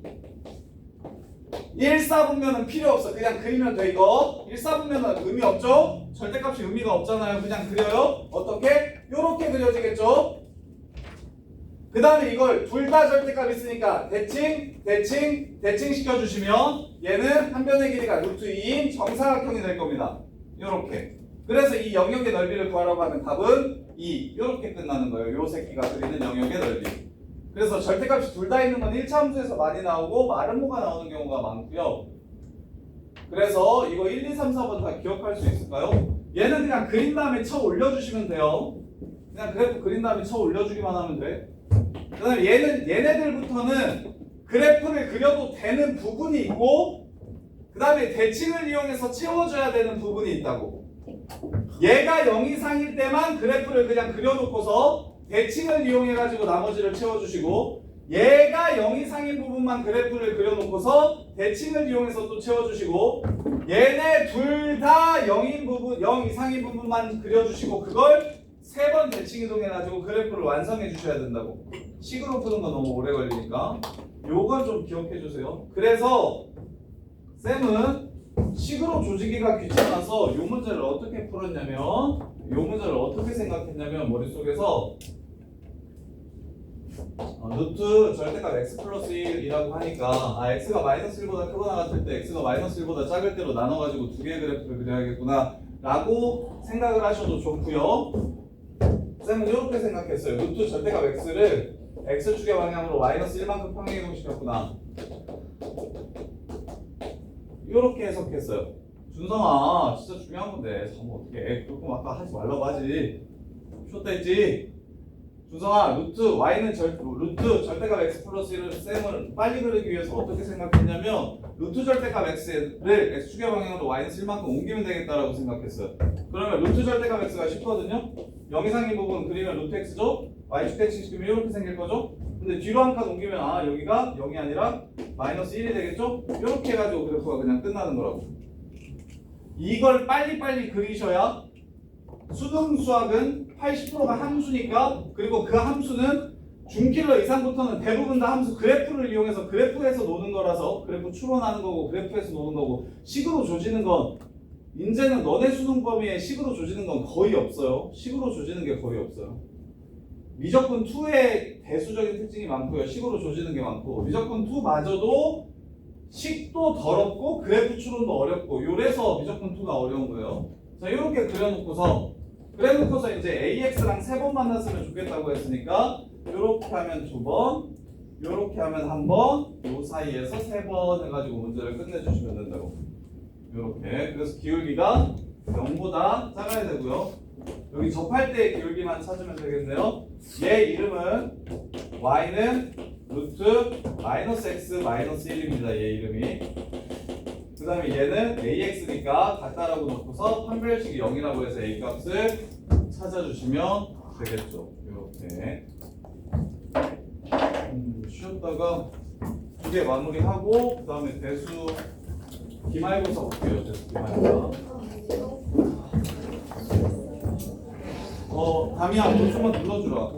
1사분면은 필요 없어. 그냥 그리면 돼. 이거 1사분면은 의미 없죠? 절대값이 의미가 없잖아요. 그냥 그려요. 어떻게? 요렇게 그려지겠죠? 그 다음에 이걸 둘 다 절대값 있으니까 대칭 시켜주시면 얘는 한 변의 길이가 루트 2인 정사각형이 될 겁니다. 요렇게. 그래서 이 영역의 넓이를 구하라고 하면 답은 2. 요렇게 끝나는 거예요. 요 새끼가 그리는 영역의 넓이. 그래서 절대값이 둘 다 있는 건 1차 함수에서 많이 나오고 마름모가 나오는 경우가 많고요. 그래서 이거 1, 2, 3, 4번 다 기억할 수 있을까요? 얘는 그냥 그린 다음에 쳐 올려주시면 돼요. 그냥 그래프 그린 다음에 쳐 올려주기만 하면 돼. 그 다음에 얘네들부터는 그래프를 그려도 되는 부분이 있고 그 다음에 대칭을 이용해서 채워줘야 되는 부분이 있다고. 얘가 0 이상일 때만 그래프를 그냥 그려놓고서 대칭을 이용해가지고 나머지를 채워주시고 얘가 0 이상인 부분만 그래프를 그려놓고서 대칭을 이용해서 또 채워주시고 얘네 둘 다 0인 부분, 0 이상인 부분만 그려주시고 그걸 3번 대칭 이동해가지고 그래프를 완성해 주셔야 된다고. 식으로 푸는 건 너무 오래 걸리니까 요건 좀 기억해 주세요. 그래서 쌤은 식으로 조지기가 귀찮아서 요 문제를 어떻게 풀었냐면 요 문제를 어떻게 생각했냐면 머릿속에서 루트 절대값 x 플러스 1이라고 하니까 x가 마이너스 1보다 크거나 같을 때 x가 마이너스 1보다 작을 때로 나눠가지고 두 개의 그래프를 그려야겠구나 라고 생각을 하셔도 좋고요. 쌤은 이렇게 생각했어요. 루트 절대값 x를 x축의 방향으로 마이너스 1만큼 평행이동시켰구나. 이렇게 해석했어요. 준성아 진짜 중요한 건데 잠깐 어떡해. 그럼 아까 하지 말라고 하지. 쉬었다 했지. 준성아 루트 y는 루트 절대값 x 플러스 1을 쌤을 빨리 그리기 위해서 어떻게 생각했냐면 루트 절대값 x를 x축의 방향으로 마이너스 1만큼 옮기면 되겠다라고 생각했어요. 그러면 루트 절대값 x가 10거든요. 0 이상인 부분 그리면 루트 x죠. y축 대칭 시키면 이렇게 생길 거죠. 근데 뒤로 한 칸 옮기면 여기가 0이 아니라 마이너스 1이 되겠죠. 이렇게 해가지고 그래프가 그냥 끝나는 거라고. 이걸 빨리빨리 그리셔야 수능 수학은 80%가 함수니까 그리고 그 함수는 중킬러 이상부터는 대부분 다 함수 그래프를 이용해서 그래프에서 노는 거라서 그래프 추론하는 거고 그래프에서 노는 거고 식으로 조지는 건 이제는 너네 수능 범위에 식으로 조지는 건 거의 없어요. 식으로 조지는 게 거의 없어요. 미적분 2의 대수적인 특징이 많고요. 식으로 조지는 게 많고 미적분 2마저도 식도 더럽고 그래프 추론도 어렵고 요래서 미적분 2가 어려운 거예요. 자 이렇게 그려놓고서 이제 AX랑 3번 만났으면 좋겠다고 했으니까 요렇게 하면 2번 요렇게 하면 1번 요 사이에서 3번 해가지고 문제를 끝내주시면 된다고. 요렇게. 그래서 기울기가 0보다 작아야 되고요. 여기 접할 때 기울기만 찾으면 되겠네요. 얘 이름은 y는 루트 마이너스 x 마이너스 1입니다. 얘 이름이. 그 다음에 얘는 ax니까 같다라고 놓고서 판별식이 0이라고 해서 a 값을 찾아주시면 되겠죠. 이렇게 쉬었다가 두 개 마무리하고 그 다음에 대수 기말고사 볼게요. 대수 기말고사. 담이야 너 좀만 눌러주라.